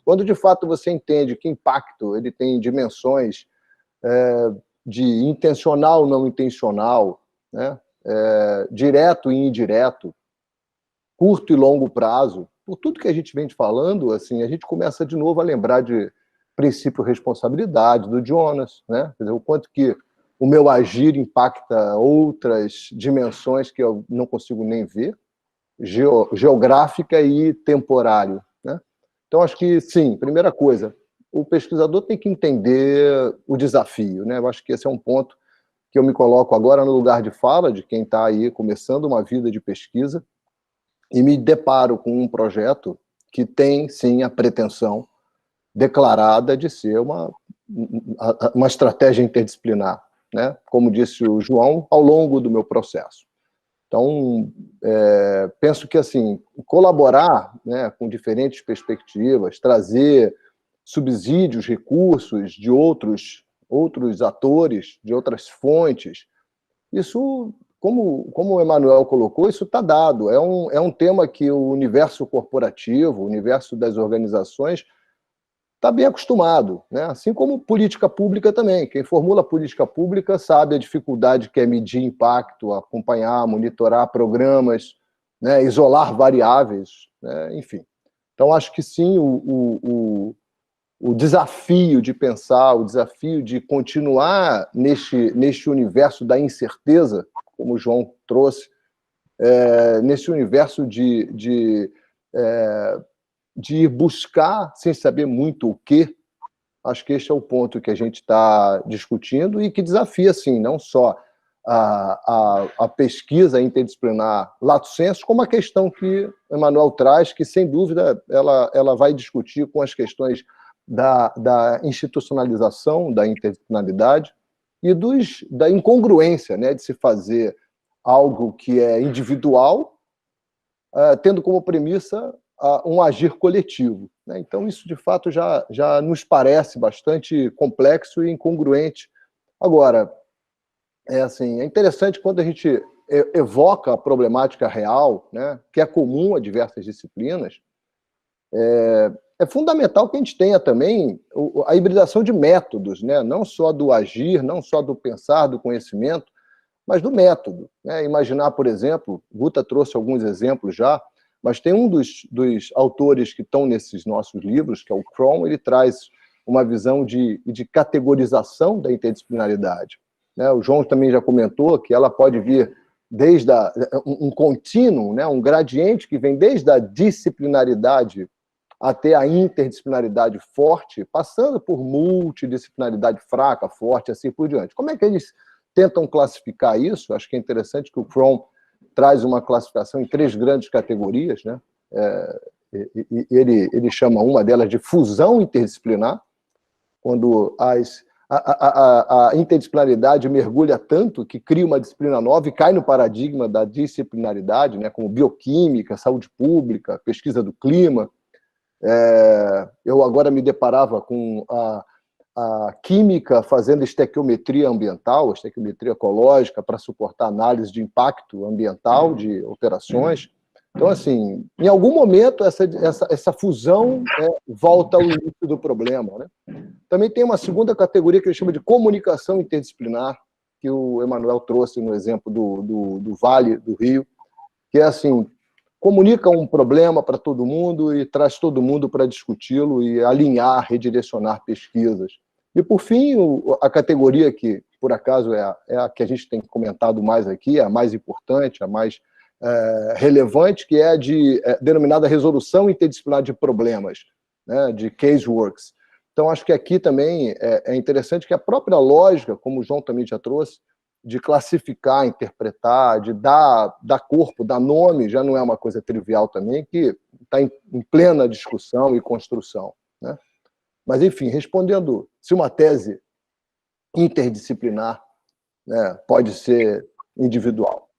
Quando, de fato, você entende que impacto ele tem dimensões de intencional, não intencional, né? Direto e indireto, curto e longo prazo, por tudo que a gente vem falando, assim, a gente começa de novo a lembrar de princípio de responsabilidade do Jonas, né? Quer dizer, o quanto que o meu agir impacta outras dimensões que eu não consigo nem ver, geográfica e temporário, né? Então, acho que, sim, primeira coisa, o pesquisador tem que entender o desafio, né? Eu acho que esse é um ponto que eu me coloco agora no lugar de fala de quem está aí começando uma vida de pesquisa e me deparo com um projeto que tem, sim, a pretensão declarada de ser uma estratégia interdisciplinar, né? Como disse o João, ao longo do meu processo. Então, penso que, assim, colaborar, né, com diferentes perspectivas, trazer subsídios, recursos de outros atores, de outras fontes, isso, como o Emanuel colocou, isso está dado. É um tema que o universo corporativo, o universo das organizações, está bem acostumado, né? Assim como política pública também. Quem formula política pública sabe a dificuldade que é medir impacto, acompanhar, monitorar programas, né? Isolar variáveis, né? Enfim. Então, acho que sim, o desafio de pensar, o desafio de continuar neste universo da incerteza, como o João trouxe, nesse universo de ir buscar, sem saber muito o quê, acho que este é o ponto que a gente está discutindo e que desafia, sim, não só a pesquisa interdisciplinar lato sensu, como a questão que o Emanuel traz, que, sem dúvida, ela vai discutir com as questões da institucionalização da interdisciplinaridade e da incongruência, né, de se fazer algo que é individual, tendo como premissa um agir coletivo, né? Então, isso, de fato, já nos parece bastante complexo e incongruente. Agora, assim, é interessante quando a gente evoca a problemática real, né, que é comum a diversas disciplinas. É fundamental que a gente tenha também a hibridação de métodos, né? Não só do agir, não só do pensar, do conhecimento, mas do método, né? Imaginar, por exemplo, Guta trouxe alguns exemplos já, mas tem um dos autores que estão nesses nossos livros, que é o Cron, ele traz uma visão de categorização da interdisciplinaridade, né? O João também já comentou que ela pode vir desde um contínuo, né? Um gradiente que vem desde a disciplinaridade até a interdisciplinaridade forte, passando por multidisciplinaridade fraca, forte, assim por diante. Como é que eles tentam classificar isso? Acho que é interessante que o Cron traz uma classificação em 3 grandes categorias, né? Ele chama uma delas de fusão interdisciplinar, quando a interdisciplinaridade mergulha tanto que cria uma disciplina nova e cai no paradigma da disciplinaridade, né, como bioquímica, saúde pública, pesquisa do clima. Eu agora me deparava com a química fazendo estequiometria ambiental, estequiometria ecológica, para suportar análise de impacto ambiental, de alterações. Então, assim, em algum momento, essa fusão volta ao início do problema, né? Também tem uma segunda categoria que ele chama de comunicação interdisciplinar, que o Emanuel trouxe no exemplo do Vale do Rio, que é assim, comunica um problema para todo mundo e traz todo mundo para discuti-lo e alinhar, redirecionar pesquisas. E, por fim, a categoria que, por acaso, é a que a gente tem comentado mais aqui, a mais importante, a mais relevante, que é a denominada resolução interdisciplinar de problemas, né, de caseworks. Então, acho que aqui também é interessante que a própria lógica, como o João também já trouxe, de classificar, interpretar, de dar corpo, dar nome, já não é uma coisa trivial também, que está em plena discussão e construção, né? Mas, enfim, respondendo se uma tese interdisciplinar, né, pode ser individual.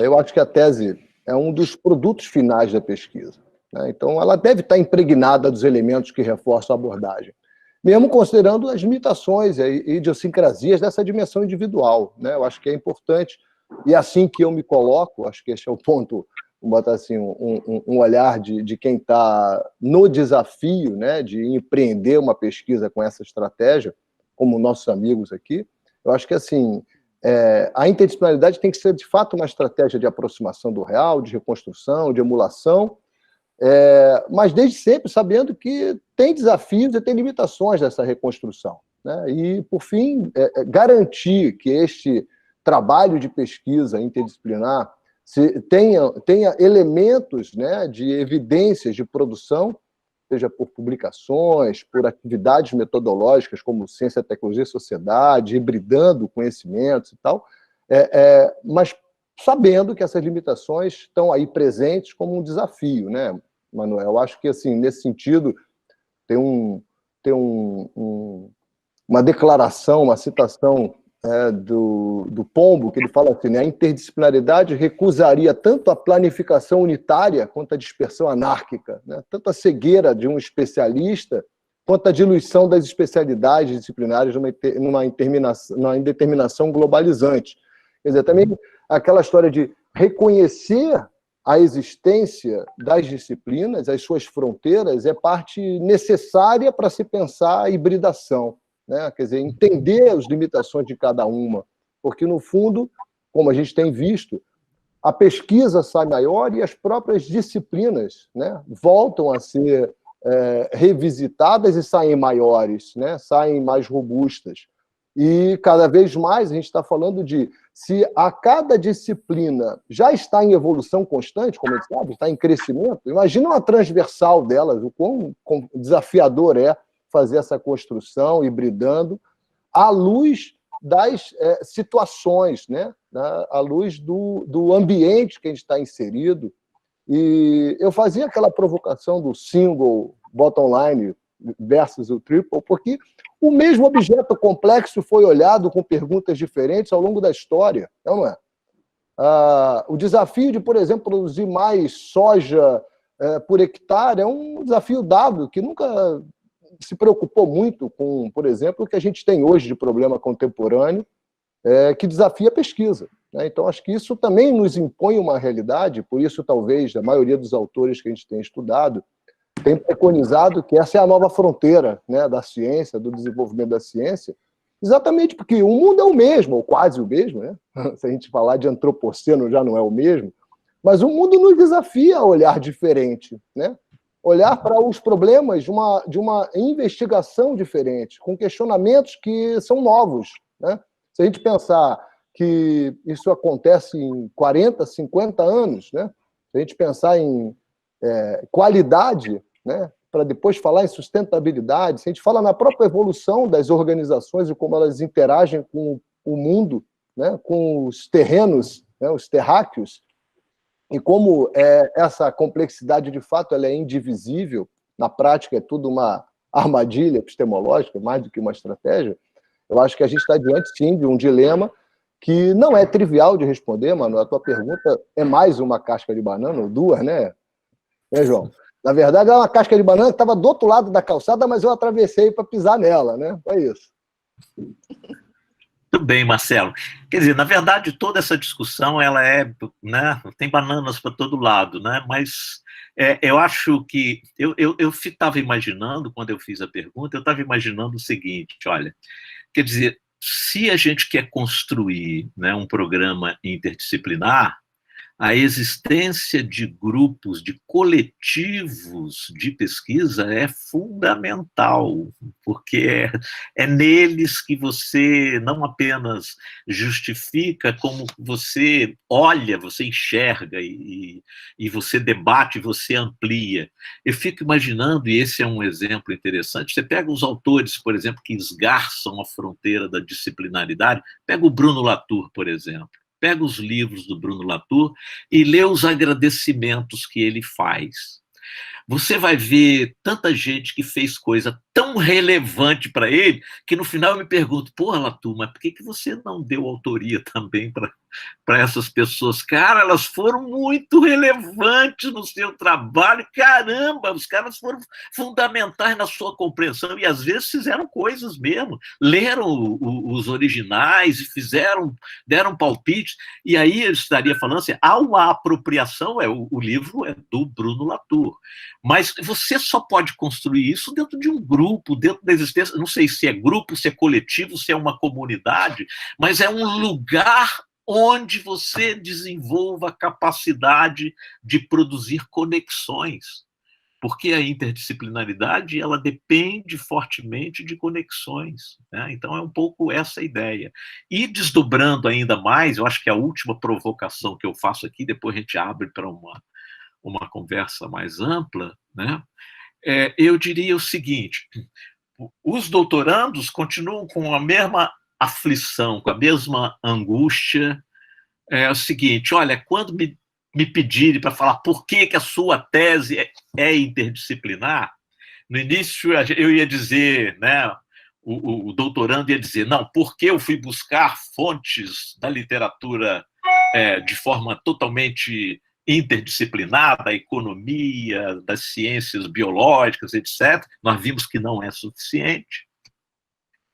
Eu acho que a tese é um dos produtos finais da pesquisa, né? Então, ela deve estar impregnada dos elementos que reforçam a abordagem, mesmo considerando as limitações e idiosincrasias dessa dimensão individual, né? Eu acho que é importante, e assim que eu me coloco, acho que esse é o ponto, vamos botar assim, um olhar de quem está no desafio, né, de empreender uma pesquisa com essa estratégia, como nossos amigos aqui. Eu acho que, assim, a interdisciplinaridade tem que ser, de fato, uma estratégia de aproximação do real, de reconstrução, de emulação, mas desde sempre sabendo que tem desafios e tem limitações dessa reconstrução, né? E, por fim, garantir que este trabalho de pesquisa interdisciplinar tenha elementos, né, de evidências de produção seja por publicações, por atividades metodológicas como ciência, tecnologia e sociedade, hibridando conhecimentos e tal, mas sabendo que essas limitações estão aí presentes como um desafio, né, Manuel? Eu acho que, assim, nesse sentido, tem uma declaração, uma citação do Pombo, que ele fala assim, né, a interdisciplinaridade recusaria tanto a planificação unitária quanto a dispersão anárquica, né, tanto a cegueira de um especialista quanto a diluição das especialidades disciplinares numa indeterminação globalizante. Quer dizer, também aquela história de reconhecer a existência das disciplinas, as suas fronteiras, é parte necessária para se pensar a hibridação, né? Quer dizer, entender as limitações de cada uma, porque, no fundo, como a gente tem visto, a pesquisa sai maior e as próprias disciplinas, né, voltam a ser revisitadas e saem maiores, né, saem mais robustas. E, cada vez mais, a gente está falando de, se a cada disciplina já está em evolução constante, como a gente sabe, está em crescimento, imagina uma transversal delas, o quão desafiador é fazer essa construção, hibridando, à luz das situações, né? À luz do ambiente que a gente está inserido. E eu fazia aquela provocação do single bottom line versus o triple, porque o mesmo objeto complexo foi olhado com perguntas diferentes ao longo da história, não é? O desafio de, por exemplo, produzir mais soja por hectare é um desafio dado, que nunca se preocupou muito com, por exemplo, o que a gente tem hoje de problema contemporâneo, que desafia a pesquisa, né? Então, acho que isso também nos impõe uma realidade, por isso, talvez, a maioria dos autores que a gente tem estudado tem preconizado que essa é a nova fronteira, né, da ciência, do desenvolvimento da ciência, exatamente porque o mundo é o mesmo, ou quase o mesmo, né? Se a gente falar de antropoceno já não é o mesmo, mas o mundo nos desafia a olhar diferente, né? Olhar para os problemas de uma investigação diferente, com questionamentos que são novos, né? Se a gente pensar que isso acontece em 40, 50 anos, né? Se a gente pensar em qualidade, né, para depois falar em sustentabilidade, se a gente fala na própria evolução das organizações e como elas interagem com o mundo, né, com os terrenos, né, os terráqueos, e como essa complexidade, de fato, ela é indivisível, na prática é tudo uma armadilha epistemológica, mais do que uma estratégia, eu acho que a gente está diante, sim, de um dilema que não é trivial de responder, mano. A tua pergunta é mais uma casca de banana, ou duas, né, João? Na verdade, é uma casca de banana que estava do outro lado da calçada, mas eu atravessei para pisar nela, né? Foi isso. Muito bem, Marcelo. Quer dizer, na verdade, toda essa discussão, ela né, tem bananas para todo lado, né? Mas eu acho que eu estava imaginando, quando eu fiz a pergunta, eu estava imaginando o seguinte, olha, quer dizer, se a gente quer construir, né, um programa interdisciplinar, a existência de grupos, de coletivos de pesquisa é fundamental, porque é neles que você não apenas justifica, como você olha, você enxerga e você debate, você amplia. Eu fico imaginando, e esse é um exemplo interessante, você pega os autores, por exemplo, que esgarçam a fronteira da disciplinaridade, pega o Bruno Latour, por exemplo. Pega os livros do Bruno Latour e lê os agradecimentos que ele faz. Você vai ver tanta gente que fez coisa tão relevante para ele, que no final eu me pergunto, porra, Latour, mas por que você não deu autoria também para essas pessoas? Cara, elas foram muito relevantes no seu trabalho, caramba, os caras foram fundamentais na sua compreensão e às vezes fizeram coisas mesmo, leram os originais e deram palpites, e aí eu estaria falando assim, há uma apropriação, o livro é do Bruno Latour, mas você só pode construir isso dentro de um grupo, dentro da existência, não sei se é grupo, se é coletivo, se é uma comunidade, mas é um lugar onde você desenvolva a capacidade de produzir conexões, porque a interdisciplinaridade ela depende fortemente de conexões, né? Então é um pouco essa a ideia. E desdobrando ainda mais, eu acho que a última provocação que eu faço aqui, depois a gente abre para uma conversa mais ampla, né? eu diria o seguinte: os doutorandos continuam com a mesma aflição, com a mesma angústia. É o seguinte: olha, quando me pedirem para falar por que a sua tese é interdisciplinar, no início eu ia dizer, né, o doutorando ia dizer, não, porque eu fui buscar fontes da literatura de forma totalmente interdisciplinar, da economia, das ciências biológicas, etc. Nós vimos que não é suficiente.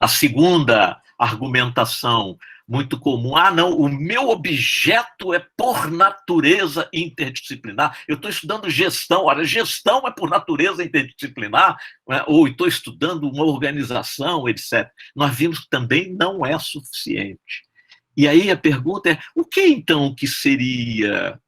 A segunda argumentação muito comum: não, o meu objeto é por natureza interdisciplinar. Eu estou estudando gestão, olha, gestão é por natureza interdisciplinar, né? Ou estou estudando uma organização, etc. Nós vimos que também não é suficiente. E aí a pergunta é: o que então que seria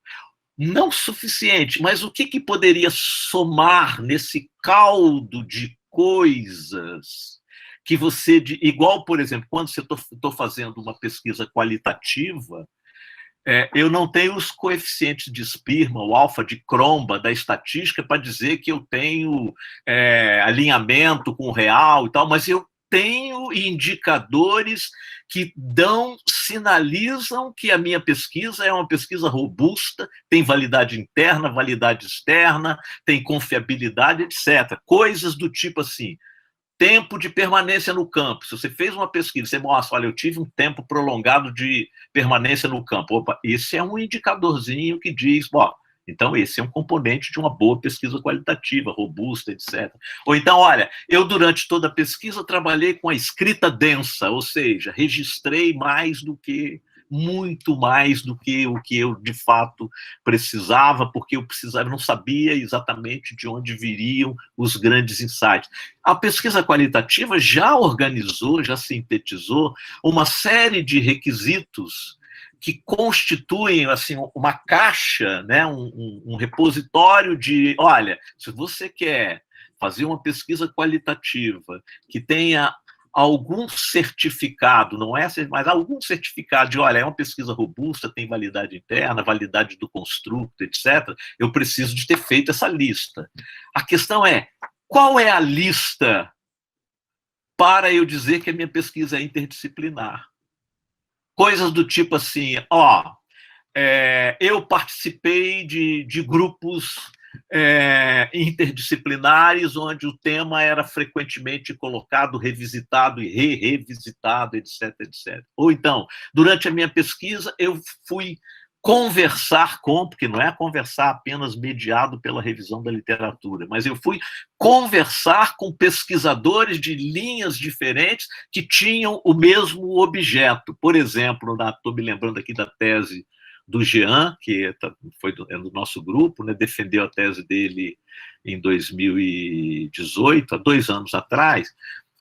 não suficiente, mas o que poderia somar nesse caldo de coisas que você, igual, por exemplo, quando você estou fazendo uma pesquisa qualitativa, eu não tenho os coeficientes de Spearman, o alfa de Cromba da estatística para dizer que eu tenho alinhamento com o real e tal, mas eu tenho indicadores que sinalizam que a minha pesquisa é uma pesquisa robusta, tem validade interna, validade externa, tem confiabilidade, etc. Coisas do tipo assim: tempo de permanência no campo. Se você fez uma pesquisa, você mostra, olha, eu tive um tempo prolongado de permanência no campo. Opa, esse é um indicadorzinho que diz, bom, então esse é um componente de uma boa pesquisa qualitativa, robusta, etc. Ou então, olha, eu durante toda a pesquisa trabalhei com a escrita densa, ou seja, registrei muito mais do que o que eu de fato precisava, porque eu não sabia exatamente de onde viriam os grandes insights. A pesquisa qualitativa já organizou, já sintetizou uma série de requisitos que constituem assim uma caixa, né, um repositório de, olha, se você quer fazer uma pesquisa qualitativa que tenha algum certificado, não é, mas algum certificado de, olha, é uma pesquisa robusta, tem validade interna, validade do construto, etc., eu preciso de ter feito essa lista. A questão é: qual é a lista para eu dizer que a minha pesquisa é interdisciplinar? Coisas do tipo assim, eu participei de grupos interdisciplinares onde o tema era frequentemente colocado, revisitado e revisitado, etc, etc. Ou então, durante a minha pesquisa, eu fui conversar porque não é conversar apenas mediado pela revisão da literatura, mas eu fui conversar com pesquisadores de linhas diferentes que tinham o mesmo objeto. Por exemplo, estou me lembrando aqui da tese do Jean, que é do nosso grupo, né, defendeu a tese dele em 2018, há 2 anos atrás.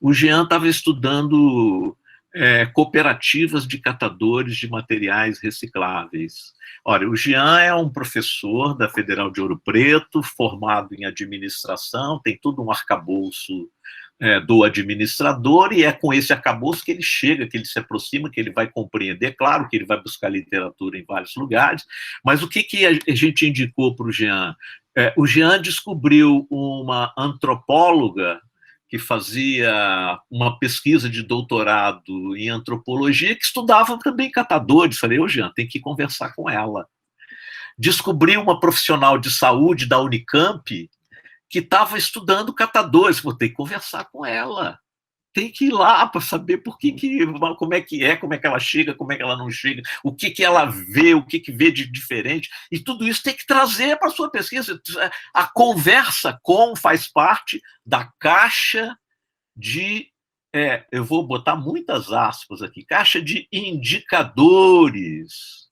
O Jean estava estudando cooperativas de catadores de materiais recicláveis. Olha, o Jean é um professor da Federal de Ouro Preto, formado em administração, tem todo um arcabouço do administrador, e é com esse arcabouço que ele chega, que ele se aproxima, que ele vai compreender. Claro que ele vai buscar literatura em vários lugares, mas o que a gente indicou para o Jean? O Jean descobriu uma antropóloga que fazia uma pesquisa de doutorado em antropologia, que estudava também catadores. Falei: Jean, tem que conversar com ela. Descobri uma profissional de saúde da Unicamp que estava estudando catadores. Vou ter que conversar com ela. Tem que ir lá para saber como é que ela chega, como é que ela não chega, o que ela vê, o que vê de diferente, e tudo isso tem que trazer para a sua pesquisa. A conversa faz parte da caixa de, eu vou botar muitas aspas aqui, caixa de indicadores,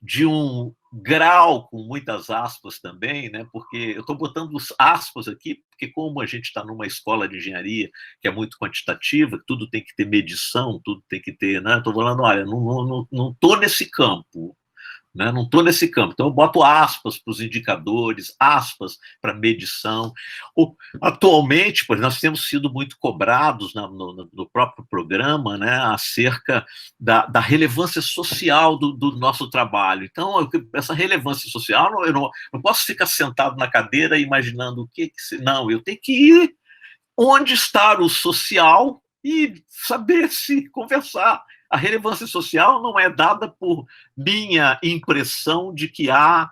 de um grau com muitas aspas também, né? Porque eu estou botando aspas aqui, porque como a gente está numa escola de engenharia que é muito quantitativa, tudo tem que ter medição, tudo tem que ter, né? Estou falando, olha, não estou nesse campo, né? Não estou nesse campo. Então, eu boto aspas para os indicadores, aspas para medição. Atualmente, pois nós temos sido muito cobrados no próprio programa, né, acerca da relevância social do nosso trabalho. Então, essa relevância social, eu não posso ficar sentado na cadeira imaginando o que não, eu tenho que ir onde está o social e saber se conversar. A relevância social não é dada por minha impressão de que há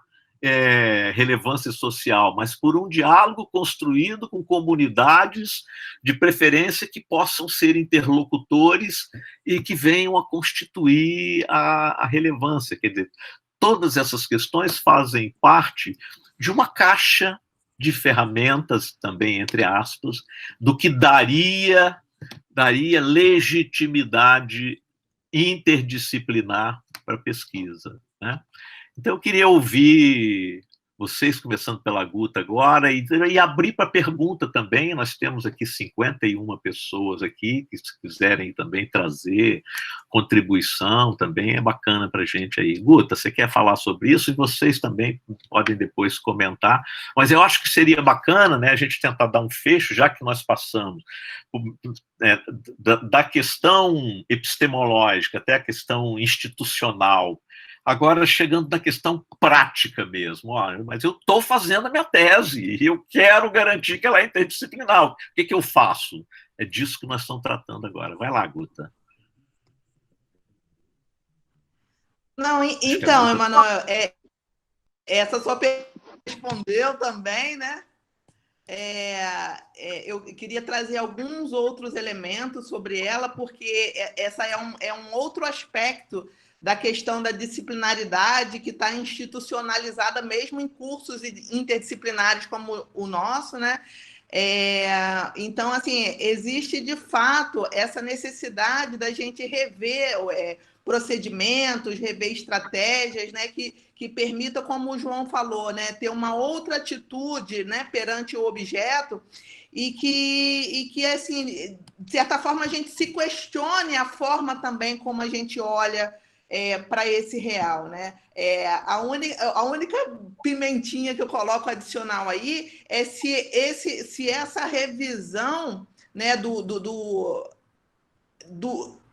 relevância social, mas por um diálogo construído com comunidades, de preferência que possam ser interlocutores e que venham a constituir a relevância. Quer dizer, todas essas questões fazem parte de uma caixa de ferramentas, também entre aspas, do que daria legitimidade interdisciplinar para a pesquisa, né? Então, eu queria ouvir vocês, começando pela Guta agora, e abrir para pergunta também. Nós temos aqui 51 pessoas aqui, que se quiserem também trazer contribuição, também é bacana para a gente aí. Guta, você quer falar sobre isso? E vocês também podem depois comentar. Mas eu acho que seria bacana, né, a gente tentar dar um fecho, já que nós passamos da questão epistemológica até a questão institucional, agora chegando na questão prática mesmo. Olha, mas eu estou fazendo a minha tese e eu quero garantir que ela é interdisciplinar. O que eu faço? É disso que nós estamos tratando agora. Vai lá, Guta. Não, então, Emanuel, essa sua pergunta respondeu também, né? Eu queria trazer alguns outros elementos sobre ela, porque essa é um outro aspecto da questão da disciplinaridade que está institucionalizada mesmo em cursos interdisciplinares como o nosso, né? Então, assim, existe de fato essa necessidade da gente rever procedimentos, rever estratégias, né, que permita, como o João falou, né, ter uma outra atitude, né, perante o objeto e que, assim, de certa forma, a gente se questione a forma também como a gente olha para esse real, né? A única pimentinha que eu coloco adicional aí é se essa revisão, né, do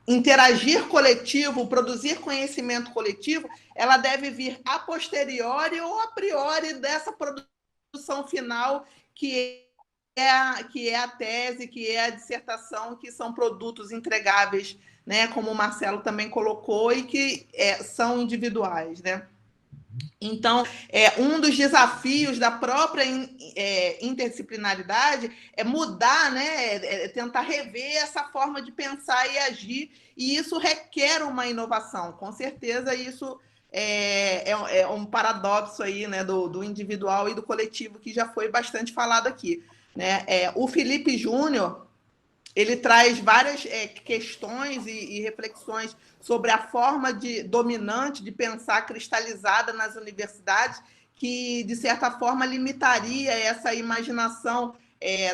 interagir coletivo, produzir conhecimento coletivo, ela deve vir a posteriori ou a priori dessa produção final que é a tese, que é a dissertação, que são produtos entregáveis, né, como o Marcelo também colocou, e que são individuais, né? Então, um dos desafios da própria interdisciplinaridade é mudar, né, tentar rever essa forma de pensar e agir, e isso requer uma inovação. Com certeza, isso é um paradoxo aí, né, do individual e do coletivo, que já foi bastante falado aqui, né? O Felipe Júnior, ele traz várias questões e reflexões sobre a forma dominante de pensar cristalizada nas universidades, que, de certa forma, limitaria essa imaginação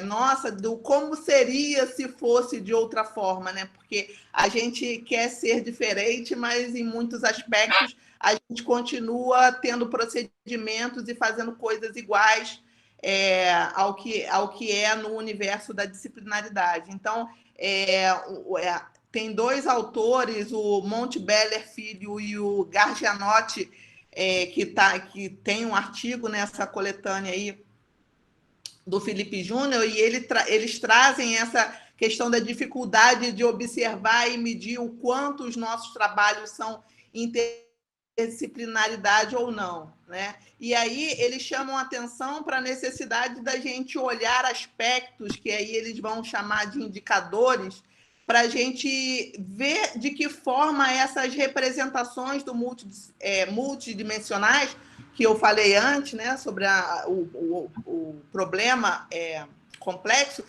nossa do como seria se fosse de outra forma, né? Porque a gente quer ser diferente, mas, em muitos aspectos, a gente continua tendo procedimentos e fazendo coisas iguais ao que é no universo da disciplinaridade. Então, tem dois autores, o Montebeller Filho e o Gargianotti, que tem um artigo nessa coletânea aí do Felipe Júnior, e eles trazem essa questão da dificuldade de observar e medir o quanto os nossos trabalhos são interdisciplinaridade ou não, né? E aí eles chamam atenção para a necessidade da gente olhar aspectos que aí eles vão chamar de indicadores, para a gente ver de que forma essas representações multidimensionais que eu falei antes, né, sobre o problema complexo,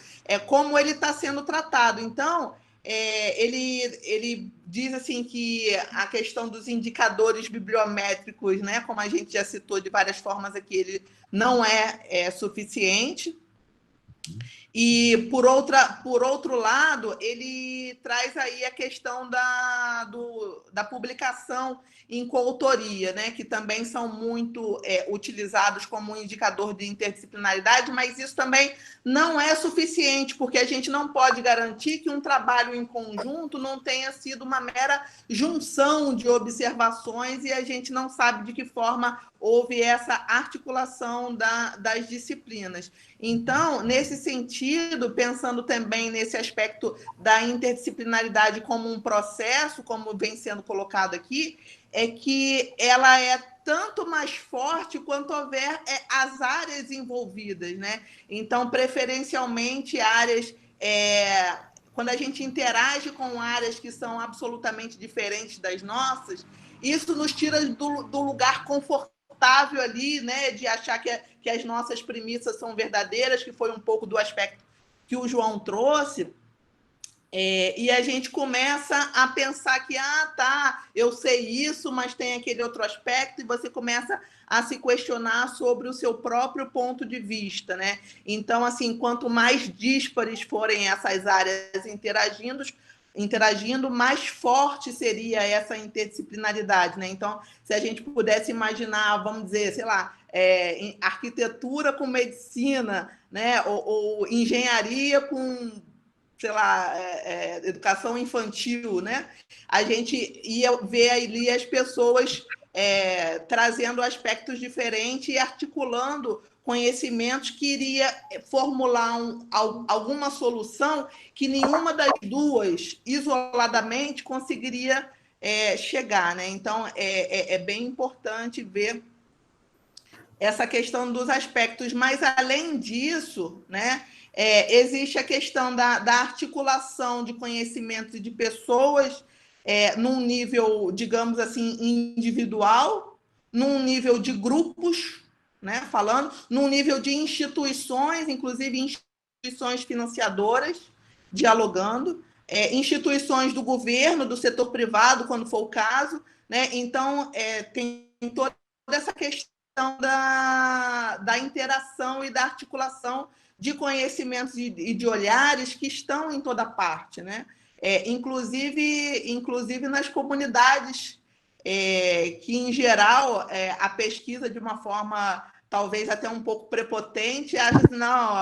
como ele está sendo tratado. Então, ele diz assim que a questão dos indicadores bibliométricos, né, como a gente já citou de várias formas aqui, ele não é suficiente. E, por outro lado, ele traz aí a questão da publicação em coautoria, né, que também são muito utilizados como um indicador de interdisciplinaridade, mas isso também não é suficiente, porque a gente não pode garantir que um trabalho em conjunto não tenha sido uma mera junção de observações e a gente não sabe de que forma houve essa articulação das disciplinas. Então, nesse sentido, pensando também nesse aspecto da interdisciplinaridade como um processo, como vem sendo colocado aqui, é que ela é tanto mais forte quanto houver as áreas envolvidas, né? Então, preferencialmente, áreas... quando a gente interage com áreas que são absolutamente diferentes das nossas, isso nos tira do lugar confortável ali, né, de achar que as nossas premissas são verdadeiras, que foi um pouco do aspecto que o João trouxe, e a gente começa a pensar que, eu sei isso, mas tem aquele outro aspecto, e você começa a se questionar sobre o seu próprio ponto de vista, né? Então, assim, quanto mais díspares forem essas áreas interagindo, mais forte seria essa interdisciplinaridade, né? Então, se a gente pudesse imaginar, vamos dizer, sei lá, arquitetura com medicina, né? Ou engenharia com, sei lá, educação infantil, né? A gente ia ver ali as pessoas trazendo aspectos diferentes e articulando conhecimentos que iria formular alguma solução que nenhuma das duas, isoladamente, conseguiria chegar, né? Então, é bem importante ver essa questão dos aspectos, mas, além disso, né, existe a questão da articulação de conhecimentos de pessoas num nível, digamos assim, individual, num nível de grupos, né, num nível de instituições, inclusive instituições financiadoras, dialogando, instituições do governo, do setor privado, quando for o caso, né? Então, tem toda essa questão da interação e da articulação de conhecimentos e de olhares que estão em toda parte, né? Inclusive nas comunidades, que, em geral, a pesquisa, de uma forma talvez até um pouco prepotente, acha assim, não,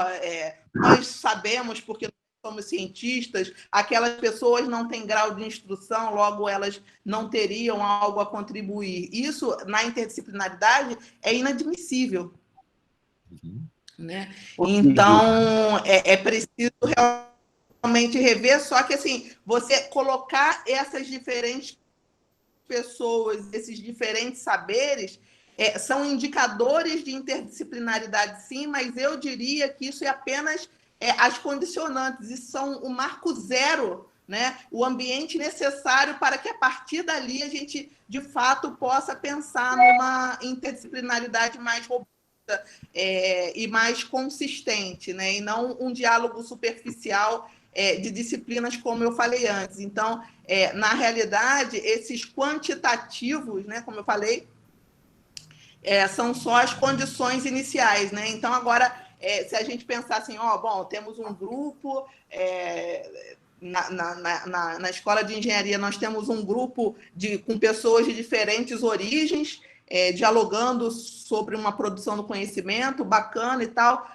nós sabemos porque somos cientistas, aquelas pessoas não têm grau de instrução, logo elas não teriam algo a contribuir. Isso, na interdisciplinaridade, é inadmissível. Né? Então, é preciso realmente rever, só que, assim, você colocar essas diferentes pessoas, esses diferentes saberes, são indicadores de interdisciplinaridade, sim, mas eu diria que isso é apenas as condicionantes, isso são o marco zero, né? O ambiente necessário para que, a partir dali, a gente, de fato, possa pensar numa interdisciplinaridade mais robusta e mais consistente, né? E não um diálogo superficial de disciplinas, como eu falei antes. Então, na realidade, esses quantitativos, né, como eu falei, são só as condições iniciais, né? Então, agora, se a gente pensar assim, bom, temos um grupo, na escola de engenharia nós temos um grupo com pessoas de diferentes origens, dialogando sobre uma produção do conhecimento bacana e tal.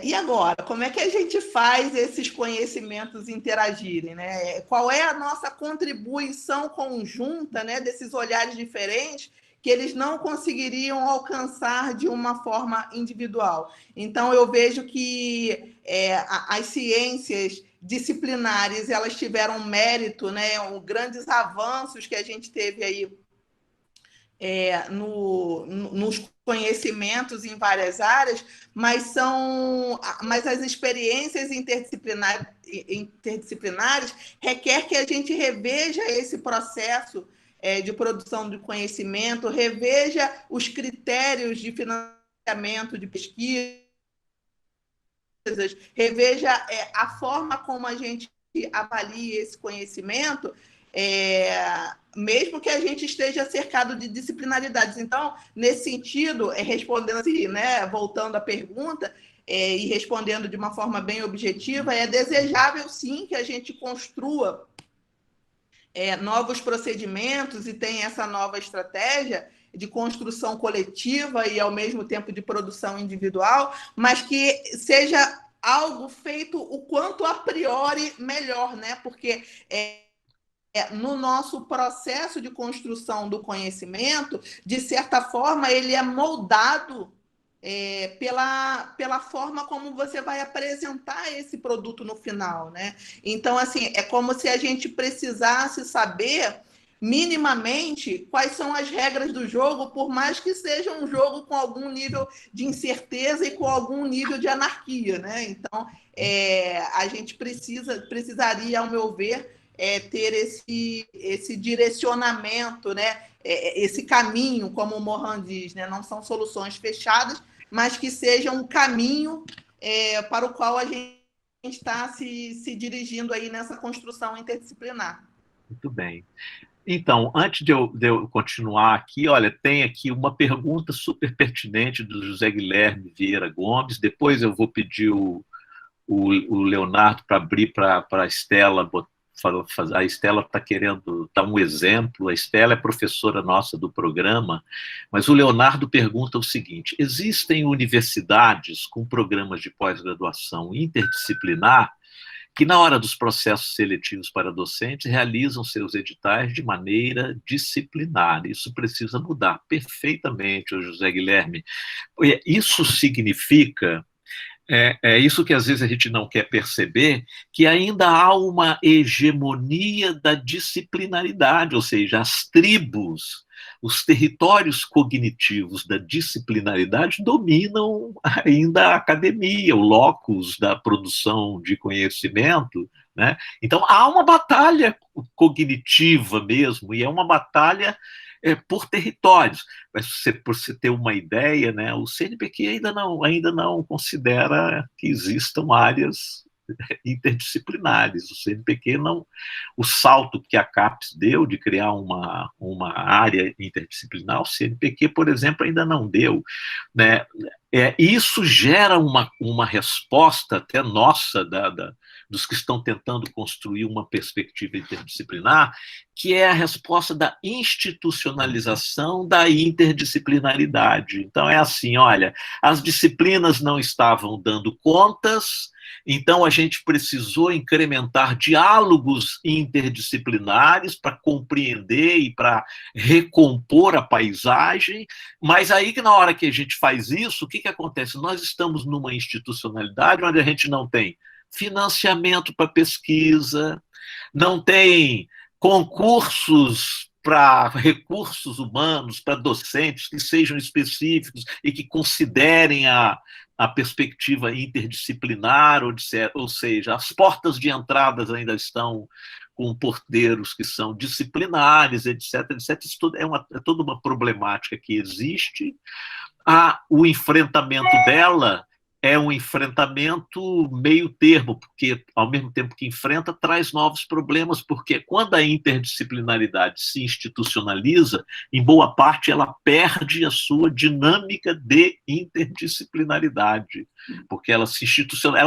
E agora, como é que a gente faz esses conhecimentos interagirem, né? Qual é a nossa contribuição conjunta, né, desses olhares diferentes que eles não conseguiriam alcançar de uma forma individual? Então, eu vejo que as ciências disciplinares, elas tiveram mérito, né, grandes avanços que a gente teve aí nos conhecimentos em várias áreas, mas as experiências interdisciplinares requer que a gente reveja esse processo de produção de conhecimento, reveja os critérios de financiamento de pesquisas, reveja a forma como a gente avalia esse conhecimento, mesmo que a gente esteja cercado de disciplinaridades. Então, nesse sentido, respondendo assim, né, voltando à pergunta, e respondendo de uma forma bem objetiva, é desejável, sim, que a gente construa novos procedimentos e tenha essa nova estratégia de construção coletiva e, ao mesmo tempo, de produção individual, mas que seja algo feito o quanto a priori melhor, né? Porque no nosso processo de construção do conhecimento, de certa forma, ele é moldado pela forma como você vai apresentar esse produto no final, né? Então, assim, é como se a gente precisasse saber minimamente quais são as regras do jogo, por mais que seja um jogo com algum nível de incerteza e com algum nível de anarquia, né? Então, a gente precisaria, ao meu ver, ter esse direcionamento, né? Esse caminho, como o Morin diz, né? Não são soluções fechadas, mas que seja um caminho para o qual a gente está se dirigindo aí nessa construção interdisciplinar. Muito bem. Então, antes de eu continuar aqui, olha, tem aqui uma pergunta super pertinente do José Guilherme Vieira Gomes, depois eu vou pedir o Leonardo para abrir para a Estela. A Estela está querendo dar um exemplo, a Estela é professora nossa do programa, mas o Leonardo pergunta o seguinte: existem universidades com programas de pós-graduação interdisciplinar que, na hora dos processos seletivos para docentes, realizam seus editais de maneira disciplinar. Isso precisa mudar perfeitamente, José Guilherme. Isso significa... É isso que às vezes a gente não quer perceber, que ainda há uma hegemonia da disciplinaridade, ou seja, as tribos, os territórios cognitivos da disciplinaridade dominam ainda a academia, o locus da produção de conhecimento, né? Então há uma batalha cognitiva mesmo, e é uma batalha por territórios. Mas por você ter uma ideia, né, o CNPq ainda não considera que existam áreas interdisciplinares. O CNPq não... O salto que a CAPES deu de criar uma área interdisciplinar, o CNPq, por exemplo, ainda não deu, né? Isso gera uma resposta até nossa, dos que estão tentando construir uma perspectiva interdisciplinar, que é a resposta da institucionalização da interdisciplinaridade. Então, é assim, olha, as disciplinas não estavam dando contas, então a gente precisou incrementar diálogos interdisciplinares para compreender e para recompor a paisagem, mas aí que na hora que a gente faz isso, o que acontece? Nós estamos numa institucionalidade onde a gente não tem financiamento para pesquisa, não tem concursos para recursos humanos, para docentes que sejam específicos e que considerem a perspectiva interdisciplinar, ou seja, as portas de entradas ainda estão com porteiros que são disciplinares, etc. Isso tudo é toda uma problemática que existe. O enfrentamento dela é um enfrentamento meio termo, porque, ao mesmo tempo que enfrenta, traz novos problemas, porque quando a interdisciplinaridade se institucionaliza, em boa parte ela perde a sua dinâmica de interdisciplinaridade, porque ela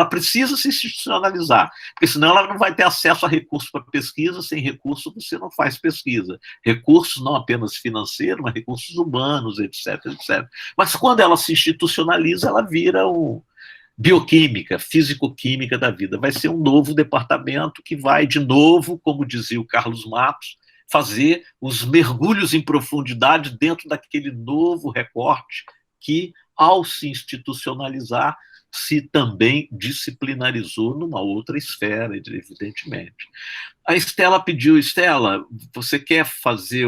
precisa se institucionalizar, porque senão ela não vai ter acesso a recursos para pesquisa, sem recurso você não faz pesquisa. Recursos não apenas financeiros, mas recursos humanos, etc, etc. Mas quando ela se institucionaliza, ela vira bioquímica, físico-química da vida. Vai ser um novo departamento que vai, de novo, como dizia o Carlos Matos, fazer os mergulhos em profundidade dentro daquele novo recorte que, ao se institucionalizar, se também disciplinarizou numa outra esfera, evidentemente. A Estela pediu, Estela, você quer fazer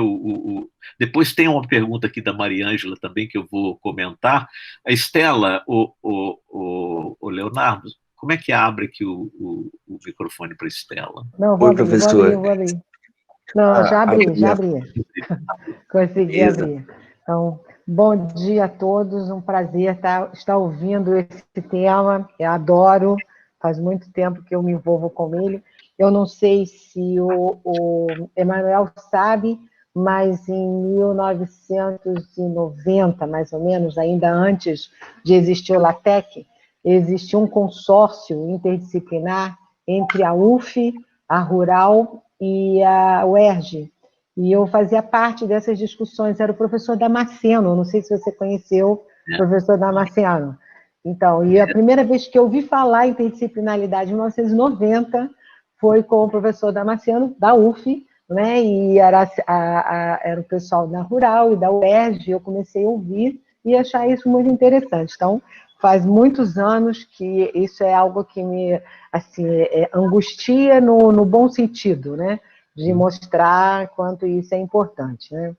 Depois tem uma pergunta aqui da Mariângela também que eu vou comentar. A Estela, o Leonardo, como é que abre aqui o microfone para a Estela? Não, Oi, professor. vou abrir. Não, já abri. Consegui abrir. Então, bom dia a todos, um prazer estar ouvindo esse tema, eu adoro, faz muito tempo que eu me envolvo com ele. Eu não sei se o Emanuel sabe, mas em 1990, mais ou menos, ainda antes de existir o LaTeX, existia um consórcio interdisciplinar entre a UF, a Rural e a UERJ, e eu fazia parte dessas discussões, era o professor Damasceno, não sei se você conheceu o professor Damasceno. Então, e a primeira vez que eu ouvi falar em interdisciplinaridade, em 1990, foi com o professor Damasceno, da UF, né, e era o pessoal da Rural e da UERJ, eu comecei a ouvir e achar isso muito interessante. Então, faz muitos anos que isso é algo que me, assim, angustia no bom sentido, né, de mostrar quanto isso é importante, né.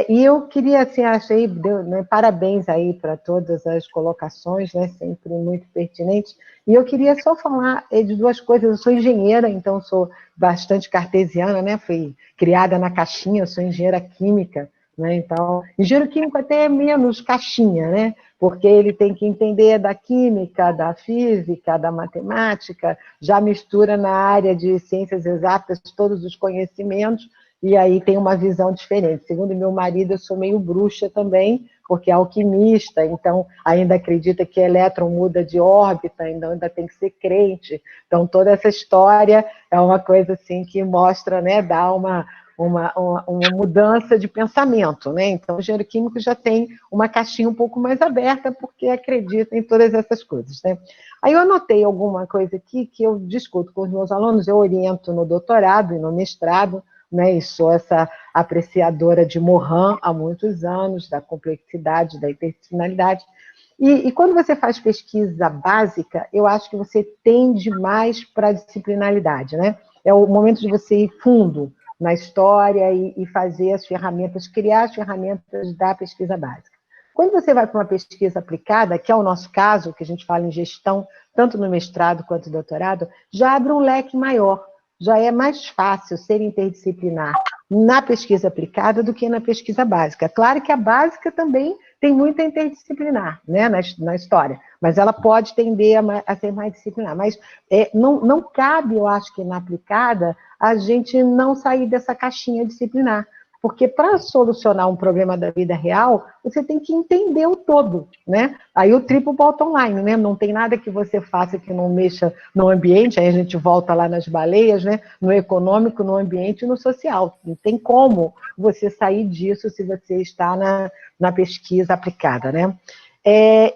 E eu queria, assim, achei, né, parabéns aí para todas as colocações, né, sempre muito pertinentes, e eu queria só falar de duas coisas. Eu sou engenheira, então sou bastante cartesiana, né, fui criada na caixinha, eu sou engenheira química, né, então, engenheiro químico até é menos caixinha, né, porque ele tem que entender da química, da física, da matemática, já mistura na área de ciências exatas todos os conhecimentos, e aí tem uma visão diferente. Segundo meu marido, eu sou meio bruxa também, porque é alquimista, então ainda acredita que elétron muda de órbita, ainda tem que ser crente. Então toda essa história é uma coisa assim que mostra, né, dá uma mudança de pensamento, né? Então o engenheiro químico já tem uma caixinha um pouco mais aberta, porque acredita em todas essas coisas, né? Aí eu anotei alguma coisa aqui que eu discuto com os meus alunos, eu oriento no doutorado e no mestrado, né, e sou essa apreciadora de Morin há muitos anos, da complexidade, da interdisciplinaridade. E quando você faz pesquisa básica, eu acho que você tende mais para a disciplinaridade, né? É o momento de você ir fundo na história e fazer as ferramentas, criar as ferramentas da pesquisa básica. Quando você vai para uma pesquisa aplicada, que é o nosso caso, que a gente fala em gestão, tanto no mestrado quanto no doutorado, já abre um leque maior. Já é mais fácil ser interdisciplinar na pesquisa aplicada do que na pesquisa básica. Claro que a básica também tem muita interdisciplinar, né, na história, mas ela pode tender a ser mais disciplinar. Mas não cabe, eu acho que na aplicada, a gente não sair dessa caixinha disciplinar. Porque para solucionar um problema da vida real, você tem que entender o todo, né? Aí o triplo bottom line, né? Não tem nada que você faça que não mexa no ambiente, aí a gente volta lá nas baleias, né? No econômico, no ambiente e no social. Não tem como você sair disso se você está na pesquisa aplicada, né?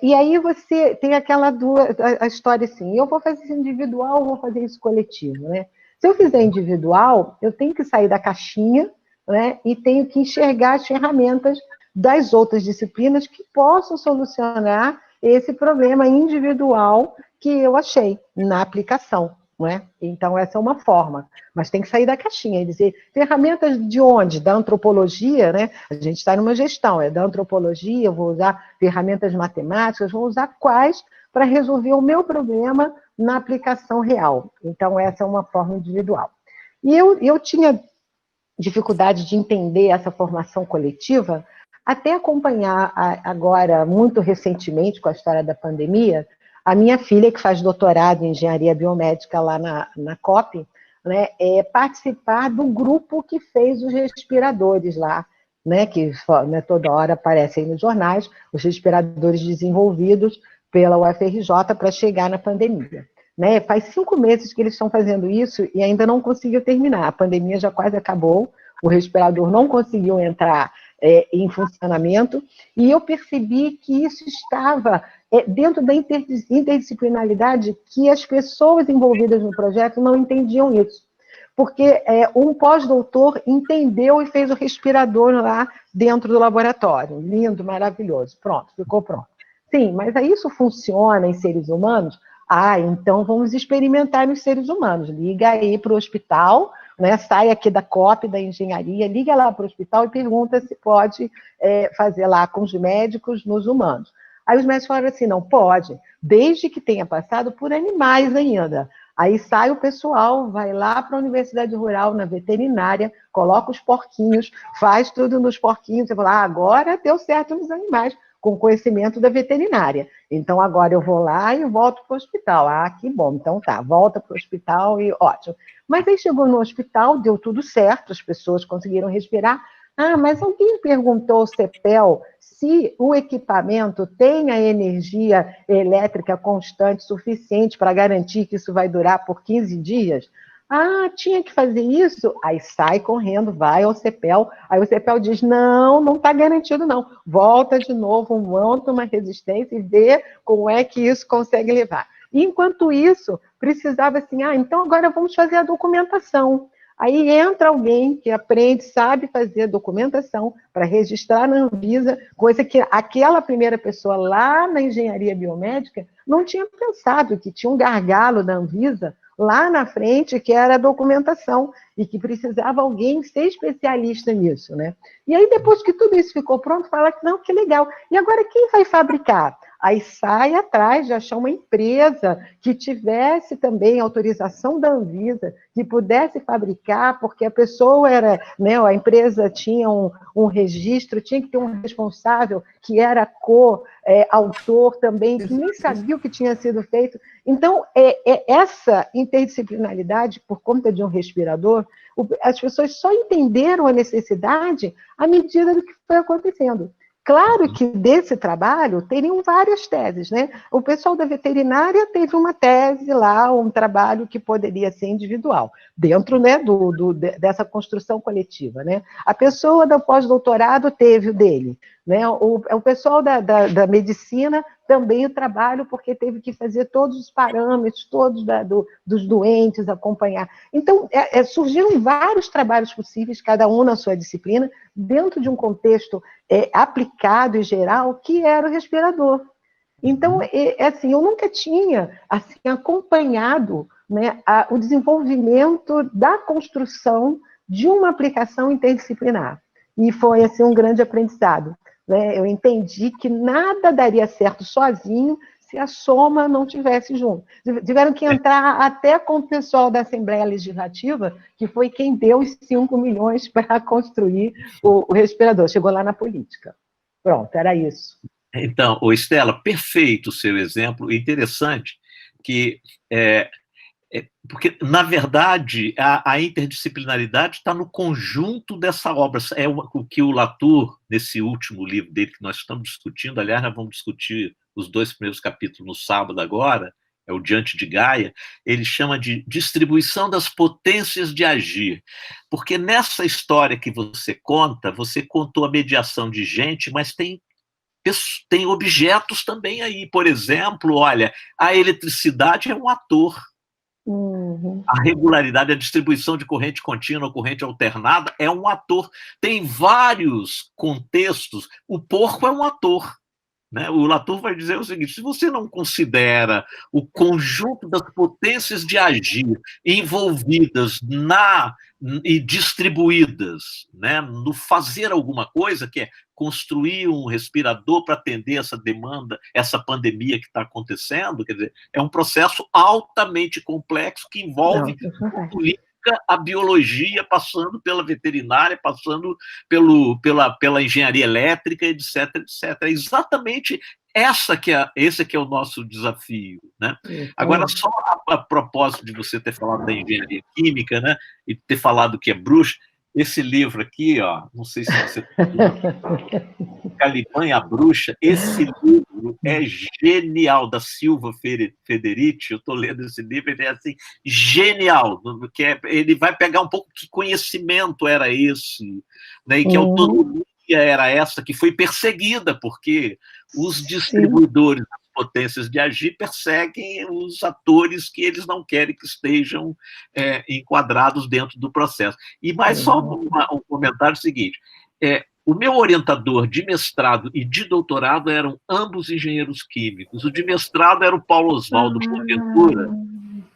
E aí você tem a história assim, eu vou fazer isso individual, vou fazer isso coletivo, né? Se eu fizer individual, eu tenho que sair da caixinha, né, e tenho que enxergar as ferramentas das outras disciplinas que possam solucionar esse problema individual que eu achei na aplicação. Não é? Então, essa é uma forma, mas tem que sair da caixinha e dizer, ferramentas de onde? Da antropologia, né? A gente está numa gestão, da antropologia, eu vou usar ferramentas matemáticas, vou usar quais para resolver o meu problema na aplicação real. Então, essa é uma forma individual. E eu tinha dificuldade de entender essa formação coletiva, até acompanhar agora, muito recentemente, com a história da pandemia, a minha filha, que faz doutorado em engenharia biomédica lá na COP, né, participar do grupo que fez os respiradores lá, né, que né, toda hora aparecem nos jornais, os respiradores desenvolvidos pela UFRJ para chegar na pandemia. Né? Faz 5 meses que eles estão fazendo isso e ainda não conseguiu terminar. A pandemia já quase acabou, o respirador não conseguiu entrar em funcionamento, e eu percebi que isso estava dentro da interdisciplinaridade, que as pessoas envolvidas no projeto não entendiam isso. Porque um pós-doutor entendeu e fez o respirador lá dentro do laboratório. Lindo, maravilhoso. Pronto, ficou pronto. Sim, mas aí isso funciona em seres humanos? Então vamos experimentar nos seres humanos. Liga aí para o hospital, né, sai aqui da COP, da engenharia, liga lá para o hospital e pergunta se pode fazer lá com os médicos nos humanos. Aí os médicos falaram assim, não pode, desde que tenha passado por animais ainda. Aí sai o pessoal, vai lá para a Universidade Rural, na veterinária, coloca os porquinhos, faz tudo nos porquinhos, e fala, agora deu certo nos animais, com conhecimento da veterinária. Então, agora eu vou lá e volto para o hospital. Que bom, então tá, volta para o hospital e ótimo. Mas aí chegou no hospital, deu tudo certo, as pessoas conseguiram respirar. Mas alguém perguntou ao CEPEL se o equipamento tem a energia elétrica constante suficiente para garantir que isso vai durar por 15 dias, tinha que fazer isso, aí sai correndo, vai ao CEPEL, aí o CEPEL diz, não está garantido não, volta de novo, monta uma resistência e vê como é que isso consegue levar. E, enquanto isso, precisava assim, então agora vamos fazer a documentação. Aí entra alguém que aprende, sabe fazer a documentação para registrar na Anvisa, coisa que aquela primeira pessoa lá na engenharia biomédica não tinha pensado, que tinha um gargalo da Anvisa lá na frente, que era a documentação, e que precisava alguém ser especialista nisso, né? E aí, depois que tudo isso ficou pronto, fala que não, que legal. E agora, quem vai fabricar? Aí sai atrás de achar uma empresa que tivesse também autorização da Anvisa, que pudesse fabricar, porque a pessoa era, né, a empresa tinha um registro, tinha que ter um responsável que era autor também, que nem sabia o que tinha sido feito. Então, essa interdisciplinaridade, por conta de um respirador, as pessoas só entenderam a necessidade à medida do que foi acontecendo. Claro que desse trabalho teriam várias teses, né? O pessoal da veterinária teve uma tese lá, um trabalho que poderia ser individual, dentro, né, dessa construção coletiva, né? A pessoa do pós-doutorado teve o dele, né? O pessoal da medicina também o trabalho, porque teve que fazer todos os parâmetros, todos dos doentes, acompanhar. Então, surgiram vários trabalhos possíveis, cada um na sua disciplina, dentro de um contexto aplicado e geral, que era o respirador. Então, assim, eu nunca tinha assim, acompanhado, né, o desenvolvimento da construção de uma aplicação interdisciplinar. E foi assim, um grande aprendizado. Eu entendi que nada daria certo sozinho se a soma não tivesse junto. Tiveram que entrar até com o pessoal da Assembleia Legislativa, que foi quem deu os 5 milhões para construir o respirador. Chegou lá na política. Pronto, era isso. Então, Estela, perfeito o seu exemplo, interessante que porque, na verdade, a interdisciplinaridade está no conjunto dessa obra. É o que o Latour, nesse último livro dele que nós estamos discutindo, aliás, nós vamos discutir os 2 primeiros capítulos no sábado agora, é o Diante de Gaia, ele chama de distribuição das potências de agir. Porque nessa história que você contou a mediação de gente, mas tem objetos também aí. Por exemplo, olha, a eletricidade é um ator. A regularidade, a distribuição de corrente contínua, corrente alternada, é um ator. Tem vários contextos. O porco é um ator. Né? O Latour vai dizer o seguinte: se você não considera o conjunto das potências de agir envolvidas e distribuídas, né, no fazer alguma coisa, que é construir um respirador para atender essa demanda, essa pandemia que está acontecendo, quer dizer, é um processo altamente complexo que envolve a política, a biologia, passando pela veterinária, passando pela engenharia elétrica, etc, etc. É exatamente esse que é o nosso desafio, né? Agora, só a propósito de você ter falado da engenharia química, né, e ter falado que é bruxa, esse livro aqui, ó, não sei se você... Caliban e a Bruxa, esse livro é genial, da Silva Federici. Eu estou lendo esse livro, ele é assim, genial, ele vai pegar um pouco que conhecimento era esse, né, e que autonomia era essa que foi perseguida, porque os distribuidores das potências de agir perseguem os atores que eles não querem que estejam enquadrados dentro do processo. E mais só um comentário seguinte, o meu orientador de mestrado e de doutorado eram ambos engenheiros químicos. O de mestrado era o Paulo Oswaldo Porventura,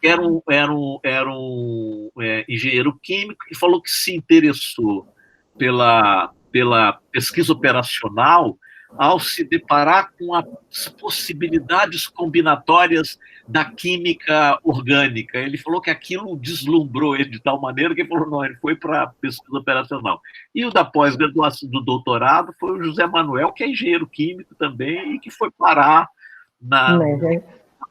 que era um engenheiro químico que falou que se interessou pela pesquisa operacional ao se deparar com as possibilidades combinatórias da química orgânica. Ele falou que aquilo deslumbrou ele de tal maneira que ele falou, não, ele foi para a pesquisa operacional. E o da pós-graduação, do doutorado, foi o José Manuel, que é engenheiro químico também, e que foi parar na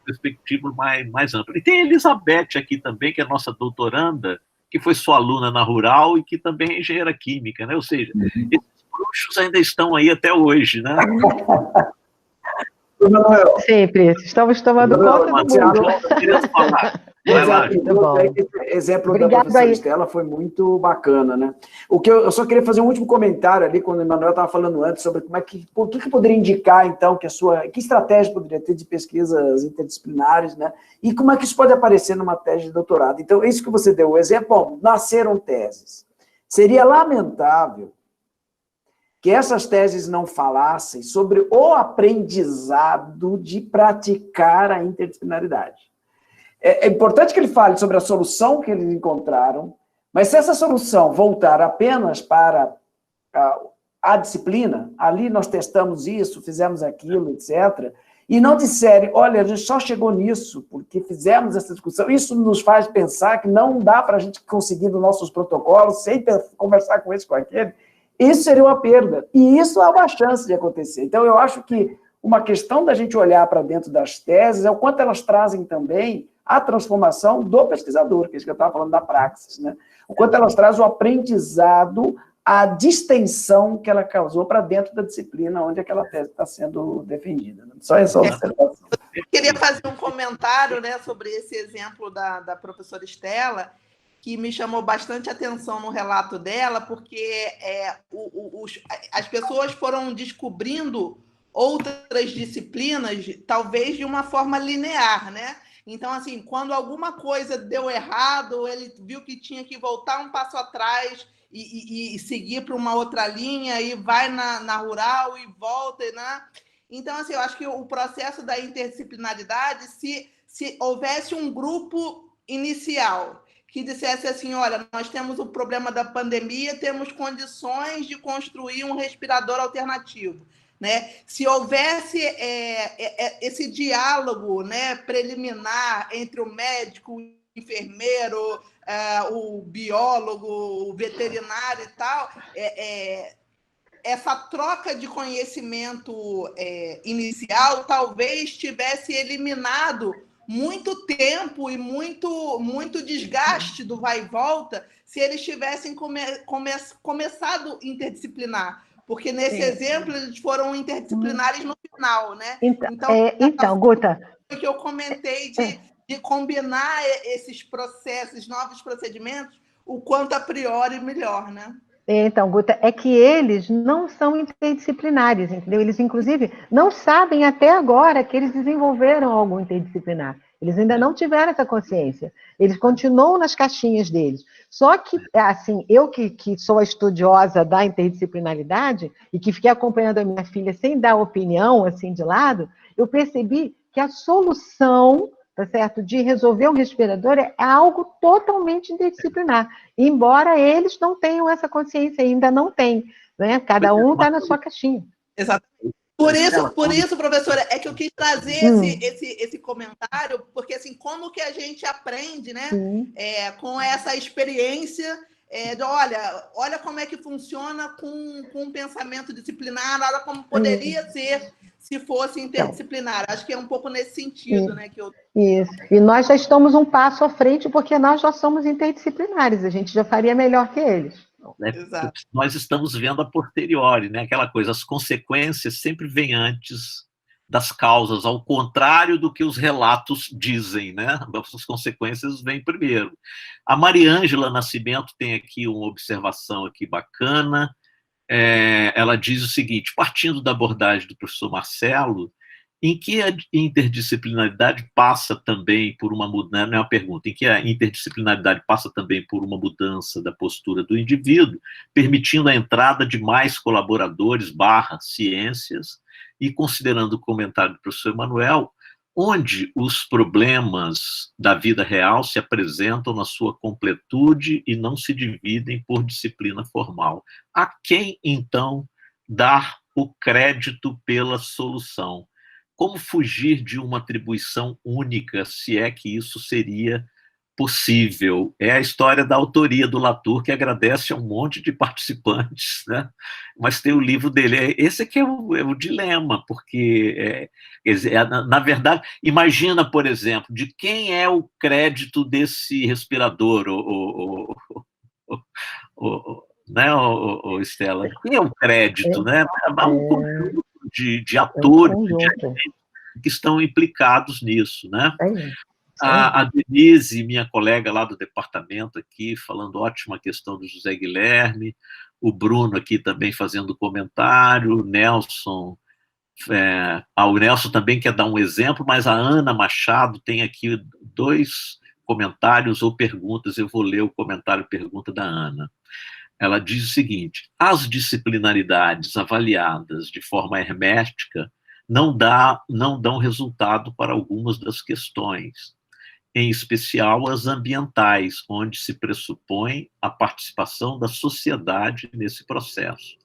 perspectiva mais ampla. E tem a Elizabeth aqui também, que é nossa doutoranda, que foi sua aluna na Rural e que também é engenheira química, né? Ou seja, esses bruxos ainda estão aí até hoje, né? Manuel, Sempre. Estamos tomando Não, conta do mundo. Vai lá, Muito bom. esse exemplo da Obrigada professora aí. Estela foi muito bacana, né? O que eu só queria fazer um último comentário ali, quando o Emanuel estava falando antes, sobre por que poderia indicar, então, que estratégia poderia ter de pesquisas interdisciplinares, né? E como é que isso pode aparecer numa tese de doutorado. Então, isso que você deu o exemplo, bom, nasceram teses. Seria lamentável que essas teses não falassem sobre o aprendizado de praticar a interdisciplinaridade. É importante que ele fale sobre a solução que eles encontraram, mas se essa solução voltar apenas para a disciplina, ali nós testamos isso, fizemos aquilo, etc., e não disserem, olha, a gente só chegou nisso porque fizemos essa discussão, isso nos faz pensar que não dá para a gente conseguir nos nossos protocolos, sem conversar com esse, com aquele, isso seria uma perda, e isso há uma chance de acontecer. Então, eu acho que uma questão da gente olhar para dentro das teses é o quanto elas trazem também a transformação do pesquisador, que é isso que eu estava falando da praxis, né? O quanto elas trazem o aprendizado, a distensão que ela causou para dentro da disciplina onde aquela tese está sendo defendida. Só essa observação. Eu queria fazer um comentário, né, sobre esse exemplo da professora Estela, que me chamou bastante atenção no relato dela, porque as pessoas foram descobrindo outras disciplinas, talvez de uma forma linear, né? Então, assim, quando alguma coisa deu errado, ele viu que tinha que voltar um passo atrás e seguir para uma outra linha, e vai na rural e volta, né? Então, assim, eu acho que o processo da interdisciplinaridade, se houvesse um grupo inicial que dissesse assim, olha, nós temos o problema da pandemia, temos condições de construir um respirador alternativo. Né? Se houvesse esse diálogo, né, preliminar entre o médico, o enfermeiro, o biólogo, o veterinário e tal, essa troca de conhecimento inicial talvez tivesse eliminado muito tempo e muito desgaste do vai e volta se eles tivessem começado interdisciplinar. Porque, nesse exemplo, eles foram interdisciplinares no final, né? Então, Guta... O que eu comentei de combinar esses processos, novos procedimentos, o quanto a priori melhor, né? Então, Guta, é que eles não são interdisciplinares, entendeu? Eles, inclusive, não sabem até agora que eles desenvolveram algo interdisciplinar. Eles ainda não tiveram essa consciência. Eles continuam nas caixinhas deles. Só que, assim, eu que sou a estudiosa da interdisciplinaridade e que fiquei acompanhando a minha filha sem dar opinião, assim, de lado, eu percebi que a solução, tá certo, de resolver o respirador é algo totalmente interdisciplinar. Embora eles não tenham essa consciência, ainda não têm, né? Cada um está na sua caixinha. Exatamente. Por isso, professora, é que eu quis trazer esse comentário, porque, assim, como que a gente aprende, né, com essa experiência de, olha como é que funciona com um pensamento disciplinar, olha como poderia ser se fosse interdisciplinar. Acho que é um pouco nesse sentido, né? Isso. E nós já estamos um passo à frente, porque nós já somos interdisciplinares, a gente já faria melhor que eles. Né? Nós estamos vendo a posteriori, né? Aquela coisa, as consequências sempre vêm antes das causas, ao contrário do que os relatos dizem, né? As consequências vêm primeiro. A Mariângela Nascimento tem aqui uma observação aqui bacana. Ela diz o seguinte, partindo da abordagem do professor Marcelo, em que a interdisciplinaridade passa também por uma mudança, não é uma pergunta, em que a interdisciplinaridade passa também por uma mudança da postura do indivíduo, permitindo a entrada de mais colaboradores / ciências, e considerando o comentário do professor Emanuel, onde os problemas da vida real se apresentam na sua completude e não se dividem por disciplina formal. A quem, então, dar o crédito pela solução? Como fugir de uma atribuição única, se é que isso seria possível? É a história da autoria do Latour, que agradece a um monte de participantes, né? Mas tem o livro dele. Esse aqui é o dilema, porque, na verdade, imagina, por exemplo, de quem é o crédito desse respirador, né, Estela? Quem é o crédito, né? Há um conjunto de atores, de agentes que estão implicados nisso, né? A Denise, minha colega lá do departamento aqui, falando ótima questão do José Guilherme, o Bruno aqui também fazendo comentário, o Nelson... o Nelson também quer dar um exemplo, mas a Ana Machado tem aqui 2 comentários ou perguntas. Eu vou ler o comentário e pergunta da Ana. Ela diz o seguinte: as disciplinaridades avaliadas de forma hermética não dão resultado para algumas das questões, em especial as ambientais, onde se pressupõe a participação da sociedade nesse processo.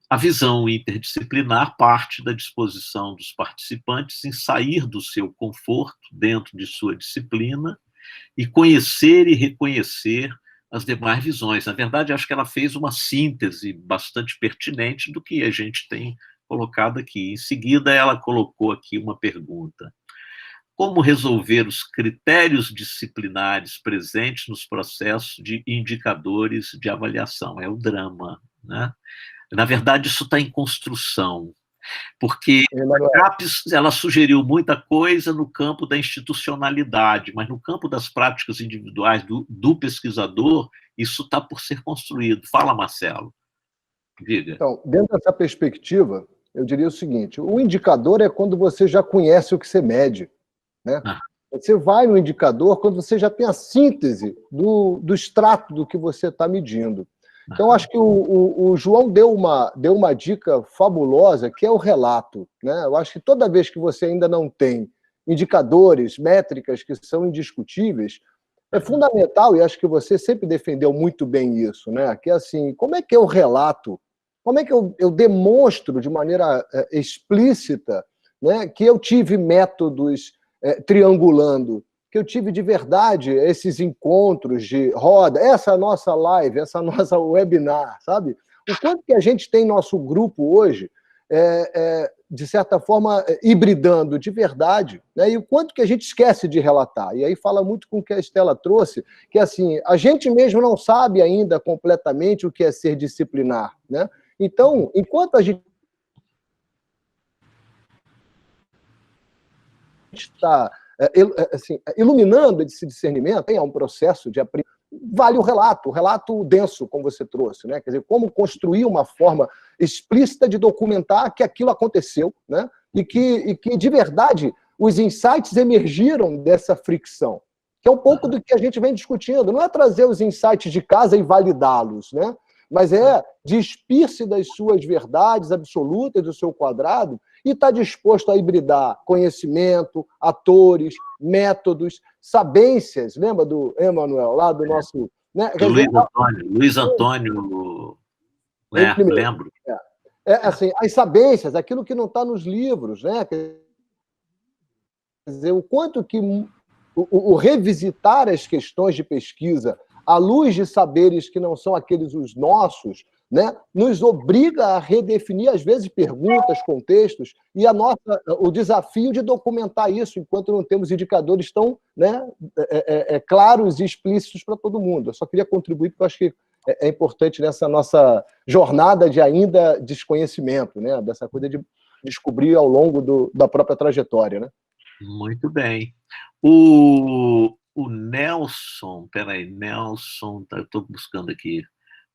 A visão interdisciplinar parte da disposição dos participantes em sair do seu conforto dentro de sua disciplina e conhecer e reconhecer as demais visões. Na verdade, acho que ela fez uma síntese bastante pertinente do que a gente tem colocado aqui. Em seguida, ela colocou aqui uma pergunta: como resolver os critérios disciplinares presentes nos processos de indicadores de avaliação? É o drama, né? Na verdade, isso está em construção, porque a CAPES, ela sugeriu muita coisa no campo da institucionalidade, mas no campo das práticas individuais do pesquisador, isso está por ser construído. Fala, Marcelo. Diga. Então, dentro dessa perspectiva, eu diria o seguinte: o indicador é quando você já conhece o que você mede, né? Você vai no indicador quando você já tem a síntese do extrato do que você está medindo. Então, acho que o João deu uma dica fabulosa, que é o relato, né? Eu acho que toda vez que você ainda não tem indicadores, métricas que são indiscutíveis, é fundamental, e acho que você sempre defendeu muito bem isso, né? Que é assim, como é que eu relato, como é que eu demonstro de maneira explícita, né, que eu tive métodos triangulando, que eu tive de verdade esses encontros de roda, essa nossa live, essa nossa webinar, sabe? O quanto que a gente tem nosso grupo hoje, de certa forma, hibridando de verdade, né? E o quanto que a gente esquece de relatar. E aí fala muito com o que a Estela trouxe, que assim, a gente mesmo não sabe ainda completamente o que é ser disciplinar, né? Então, enquanto a gente está assim, iluminando esse discernimento, é um processo de aprendizagem. Vale o relato denso, como você trouxe, né? Quer dizer, como construir uma forma explícita de documentar que aquilo aconteceu, né? E que de verdade, os insights emergiram dessa fricção, que é um pouco do que a gente vem discutindo. Não é trazer os insights de casa e validá-los, né? Mas é despir-se das suas verdades absolutas do seu quadrado e está disposto a hibridar conhecimento, atores, métodos, sabências. Lembra do Emmanuel, lá do nosso... Né? Luiz Antônio, né? Lembro. Assim, as sabências, aquilo que não está nos livros, né? Quer dizer, o quanto que o revisitar as questões de pesquisa à luz de saberes que não são aqueles os nossos, né, nos obriga a redefinir, às vezes, perguntas, contextos, e o desafio de documentar isso, enquanto não temos indicadores tão, né, claros e explícitos para todo mundo. Eu só queria contribuir, porque eu acho que é importante nessa nossa jornada de ainda desconhecimento, né, dessa coisa de descobrir ao longo da própria trajetória. Né? Muito bem. O Nelson, peraí, Nelson, eu estou buscando aqui.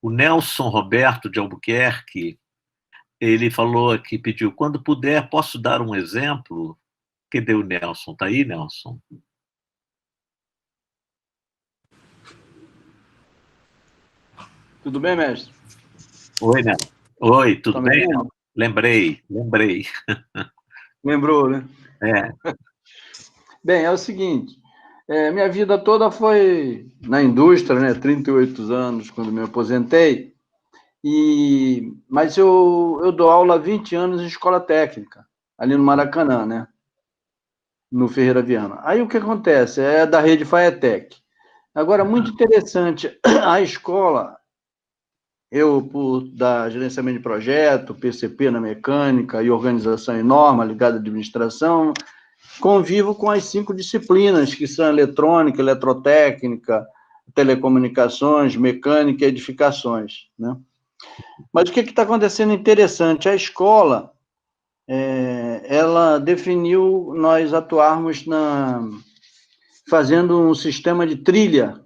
O Nelson Roberto de Albuquerque, ele falou aqui, pediu, quando puder, posso dar um exemplo? Cadê o Nelson? Está aí, Nelson? Tudo bem, mestre? Oi, Nelson. Oi, tudo bem? Lembrei. Lembrou, né? Bem, é o seguinte, minha vida toda foi na indústria, né? 38 anos, quando me aposentei, mas eu dou aula há 20 anos em escola técnica, ali no Maracanã, né? No Ferreira Viana. Aí o que acontece? É da rede Faetec. Agora, muito interessante, a escola, eu, por dar gerenciamento de projeto, PCP na mecânica e organização em norma ligada à administração, convivo com as 5 disciplinas, que são eletrônica, eletrotécnica, telecomunicações, mecânica e edificações, né? Mas o que está acontecendo interessante? A escola, ela definiu nós atuarmos fazendo um sistema de trilha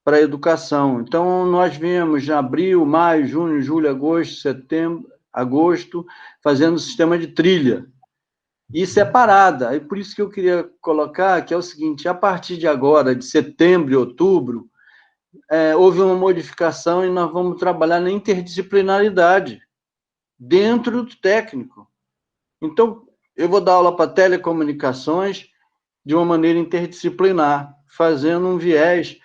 para a educação. Então, nós viemos de abril, maio, junho, julho, agosto, setembro, agosto, fazendo um sistema de trilha. E separada. E por isso que eu queria colocar que é o seguinte, a partir de agora, de setembro e outubro, houve uma modificação e nós vamos trabalhar na interdisciplinaridade dentro do técnico. Então, eu vou dar aula para telecomunicações de uma maneira interdisciplinar, fazendo um viés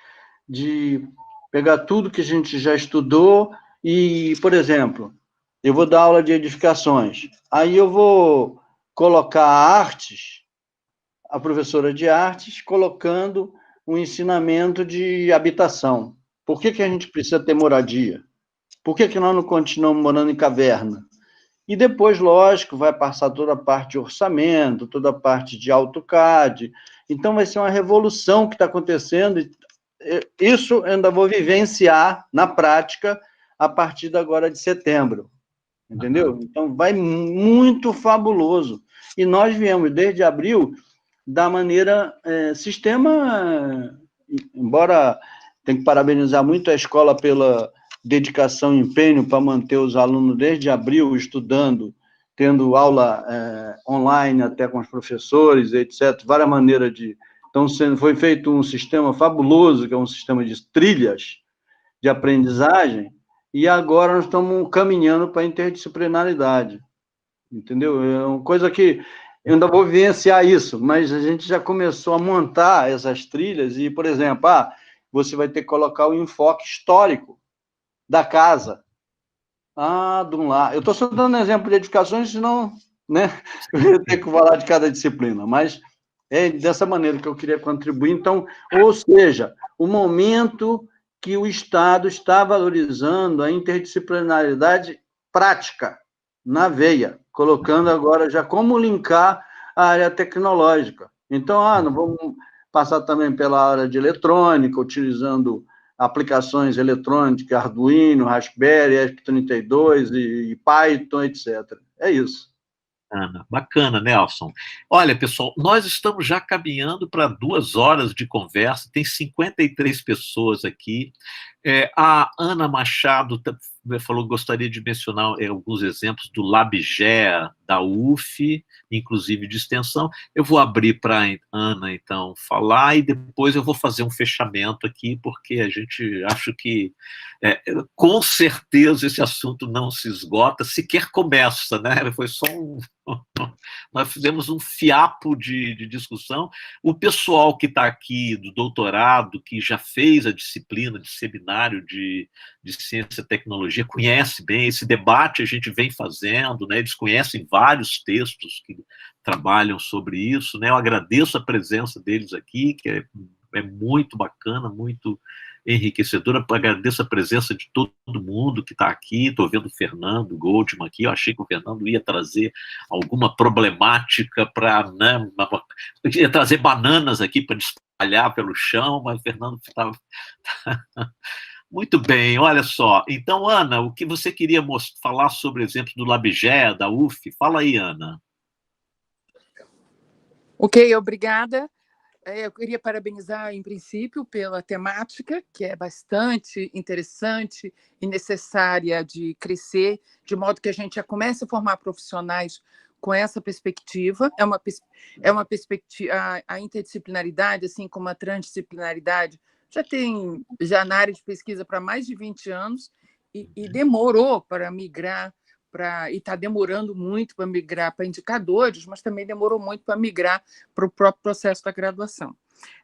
de pegar tudo que a gente já estudou e, por exemplo, eu vou dar aula de edificações, aí eu vou colocar artes, a professora de artes, colocando um ensinamento de habitação. Por que a gente precisa ter moradia? Por que nós não continuamos morando em caverna? E depois, lógico, vai passar toda a parte de orçamento, toda a parte de AutoCAD. Então, vai ser uma revolução que está acontecendo. Isso eu ainda vou vivenciar na prática a partir de agora de setembro. Entendeu? Então, vai muito fabuloso. E nós viemos, desde abril, da maneira sistema, embora tenha que parabenizar muito a escola pela dedicação e empenho para manter os alunos desde abril estudando, tendo aula online até com os professores, etc., várias maneiras de... Então, foi feito um sistema fabuloso, que é um sistema de trilhas de aprendizagem, e agora nós estamos caminhando para a interdisciplinaridade, entendeu? É uma coisa que eu ainda vou vivenciar isso, mas a gente já começou a montar essas trilhas e, por exemplo, você vai ter que colocar o enfoque histórico da casa. De um lado. Eu estou só dando exemplo de edificações, senão, né, eu ia ter que falar de cada disciplina, mas é dessa maneira que eu queria contribuir. Então, ou seja, o momento que o Estado está valorizando a interdisciplinaridade prática, na veia, colocando agora já como linkar a área tecnológica. Então, não vamos passar também pela área de eletrônica, utilizando aplicações eletrônicas, Arduino, Raspberry, ESP32 e Python, etc. É isso. Bacana, Nelson. Olha, pessoal, nós estamos já caminhando para 2 horas de conversa, tem 53 pessoas aqui. A Ana Machado falou que gostaria de mencionar alguns exemplos do LabGE, da UF, inclusive de extensão. Eu vou abrir para a Ana, então, falar, e depois eu vou fazer um fechamento aqui, porque a gente acha que, com certeza, esse assunto não se esgota, sequer começa, né? Foi só nós fizemos um fiapo de discussão. O pessoal que está aqui do doutorado, que já fez a disciplina de seminário de ciência e tecnologia, conhece bem esse debate, a gente vem fazendo, né? Eles conhecem vários textos que trabalham sobre isso, né? Eu agradeço a presença deles aqui, que é muito bacana, muito enriquecedora. Agradeço a presença de todo mundo que está aqui. Estou vendo o Fernando Goldman aqui. Eu achei que o Fernando ia trazer alguma problemática para, né, ia trazer bananas aqui para espalhar pelo chão, mas o Fernando estava... Muito bem, olha só. Então, Ana, o que você queria falar sobre o exemplo do LabGE, da UF? Fala aí, Ana. Ok, obrigada. Eu queria parabenizar, em princípio, pela temática, que é bastante interessante e necessária de crescer, de modo que a gente já comece a formar profissionais com essa perspectiva. É uma perspectiva, a interdisciplinaridade, assim como a transdisciplinaridade, já na área de pesquisa para mais de 20 anos e demorou para migrar, e está demorando muito para migrar para indicadores, mas também demorou muito para migrar para o próprio processo da graduação.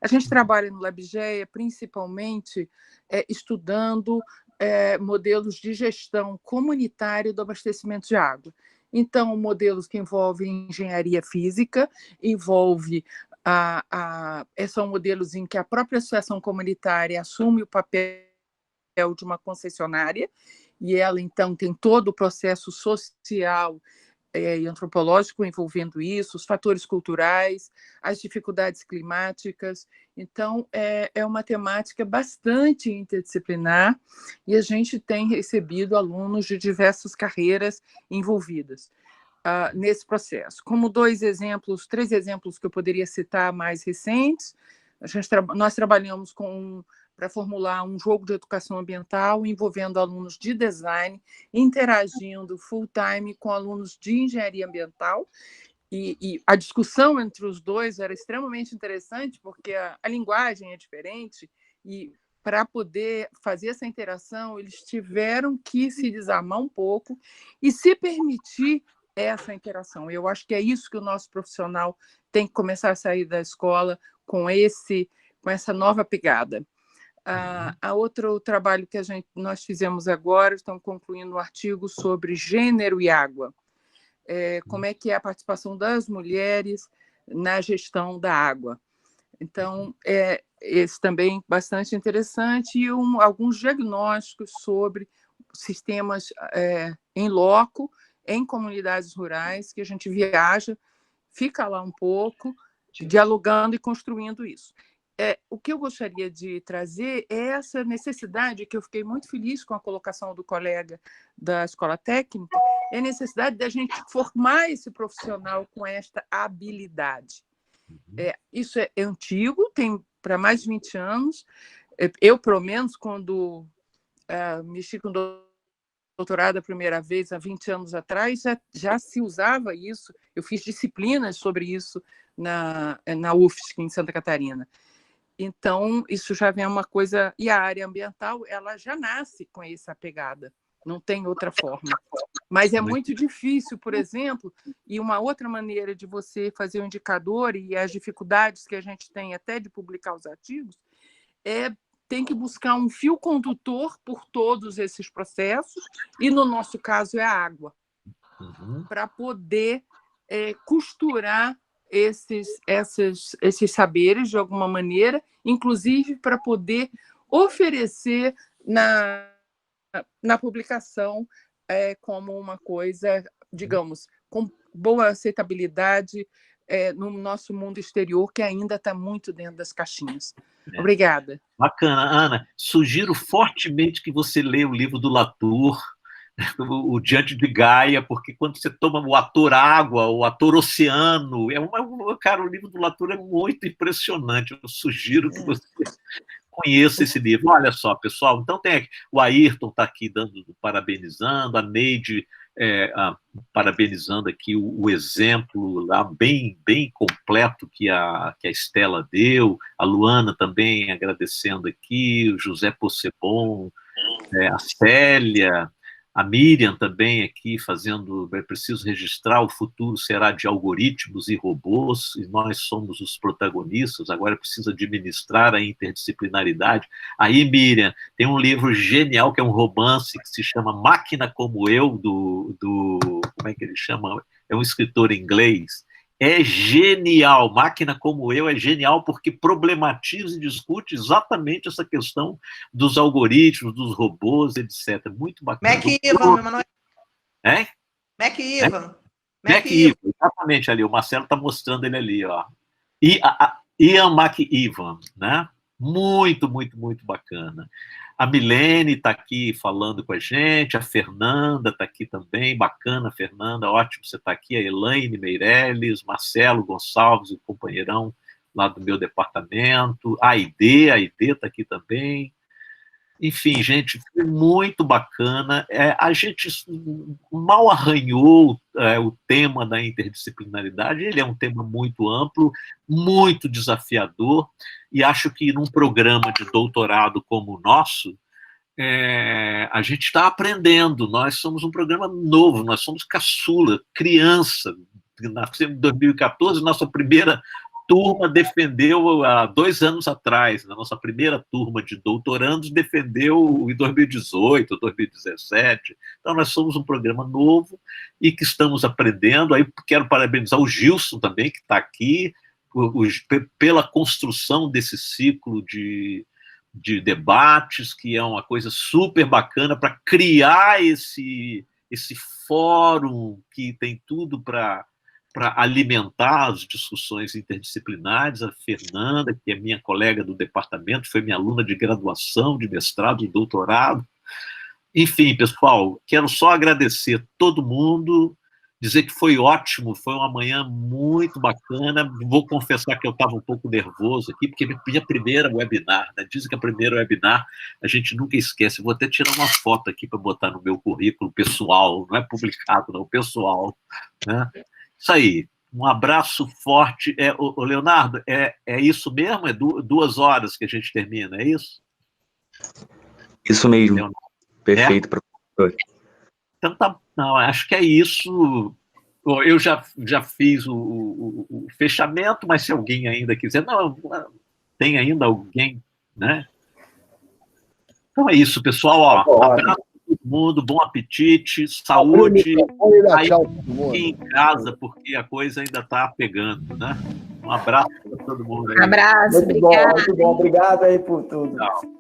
A gente trabalha no LabGE principalmente estudando modelos de gestão comunitária do abastecimento de água. Então, modelos que envolvem engenharia física, são modelos em que a própria associação comunitária assume o papel de uma concessionária, e ela, então, tem todo o processo social e antropológico envolvendo isso, os fatores culturais, as dificuldades climáticas. Então, é uma temática bastante interdisciplinar e a gente tem recebido alunos de diversas carreiras envolvidas nesse processo. Como três exemplos que eu poderia citar mais recentes, nós trabalhamos para formular um jogo de educação ambiental envolvendo alunos de design, interagindo full-time com alunos de engenharia ambiental, e a discussão entre os dois era extremamente interessante, porque a linguagem é diferente, e para poder fazer essa interação, eles tiveram que se desarmar um pouco e se permitir essa interação. Eu acho que é isso que o nosso profissional tem que começar a sair da escola com essa nova pegada. A outro trabalho que nós fizemos agora, estamos concluindo um artigo sobre gênero e água. Como é que é a participação das mulheres na gestão da água. Então, esse também bastante interessante, e alguns diagnósticos sobre sistemas em loco, em comunidades rurais, que a gente viaja, fica lá um pouco, dialogando e construindo isso. O que eu gostaria de trazer é essa necessidade, que eu fiquei muito feliz com a colocação do colega da Escola Técnica, é a necessidade da gente formar esse profissional com esta habilidade. Isso é antigo, tem para mais de 20 anos. Eu, pelo menos, quando mexi com doutorado a primeira vez, há 20 anos atrás, já se usava isso. Eu fiz disciplinas sobre isso na UFSC, em Santa Catarina. Então, isso já vem uma coisa... E a área ambiental, ela já nasce com essa pegada, não tem outra forma. Mas é muito difícil, por exemplo, e uma outra maneira de você fazer o indicador, e as dificuldades que a gente tem até de publicar os artigos, tem que buscar um fio condutor por todos esses processos, e no nosso caso é a água, para poder costurar esses saberes de alguma maneira, inclusive para poder oferecer na publicação como uma coisa, digamos, com boa aceitabilidade no nosso mundo exterior, que ainda está muito dentro das caixinhas. Obrigada. Bacana. Ana, sugiro fortemente que você leia o livro do Latour, o Diante de Gaia, porque quando você toma o ator água, o ator oceano, cara, o livro do Latour é muito impressionante. Eu sugiro que você conheça esse livro. Olha só, pessoal, então tem aqui, o Ayrton está aqui parabenizando, a Neide parabenizando aqui o exemplo lá bem completo que a Estela deu, a Luana também agradecendo aqui, o José Possebon, a Célia, a Miriam também aqui fazendo, preciso registrar, o futuro será de algoritmos e robôs, e nós somos os protagonistas, agora precisa administrar a interdisciplinaridade. Aí, Miriam, tem um livro genial, que é um romance, que se chama Máquina Como Eu, como é que ele chama? É um escritor inglês. É genial, Máquina Como Eu é genial porque problematiza e discute exatamente essa questão dos algoritmos, dos robôs, etc. Muito bacana. MacIvan, Emanuel. MacIvan, exatamente ali, o Marcelo está mostrando ele ali, ó. Ian MacIvan, né? Muito bacana. A Milene está aqui falando com a gente, a Fernanda está aqui também, bacana, Fernanda, ótimo você está aqui, a Elaine Meirelles, Marcelo Gonçalves, o companheirão lá do meu departamento, a Aide está aqui também. Enfim, gente, foi muito bacana. A gente mal arranhou o tema da interdisciplinaridade, ele é um tema muito amplo, muito desafiador, e acho que num programa de doutorado como o nosso, a gente está aprendendo. Nós somos um programa novo, nós somos caçula, criança. Nascemos em 2014, nossa primeira turma defendeu há 2 anos atrás, na nossa primeira turma de doutorandos, defendeu em 2018, 2017. Então, nós somos um programa novo e que estamos aprendendo. Aí quero parabenizar o Gilson também, que está aqui, pela construção desse ciclo de debates, que é uma coisa super bacana para criar esse fórum que tem tudo para alimentar as discussões interdisciplinares. A Fernanda, que é minha colega do departamento, foi minha aluna de graduação, de mestrado e doutorado. Enfim, pessoal, quero só agradecer todo mundo, dizer que foi ótimo, foi uma manhã muito bacana. Vou confessar que eu estava um pouco nervoso aqui, porque minha primeira webinar, né? Dizem que a primeira webinar a gente nunca esquece. Vou até tirar uma foto aqui para botar no meu currículo pessoal, não é publicado, não, pessoal, né? Isso aí, um abraço forte. Ô, Leonardo, é isso mesmo? É 2 horas que a gente termina, é isso? Isso mesmo. Leonardo. Perfeito, professor. Então tá, não, acho que é isso. Eu já fiz o fechamento, mas se alguém ainda quiser... Não, tem ainda alguém, né? Então é isso, pessoal. Ó, abraço a todo mundo, bom apetite, saúde. Aí, fiquem em casa, porque a coisa ainda está pegando, né? Um abraço para todo mundo aí. Abraço, Muito bom, obrigada. muito bom. Obrigado aí por tudo. Tchau.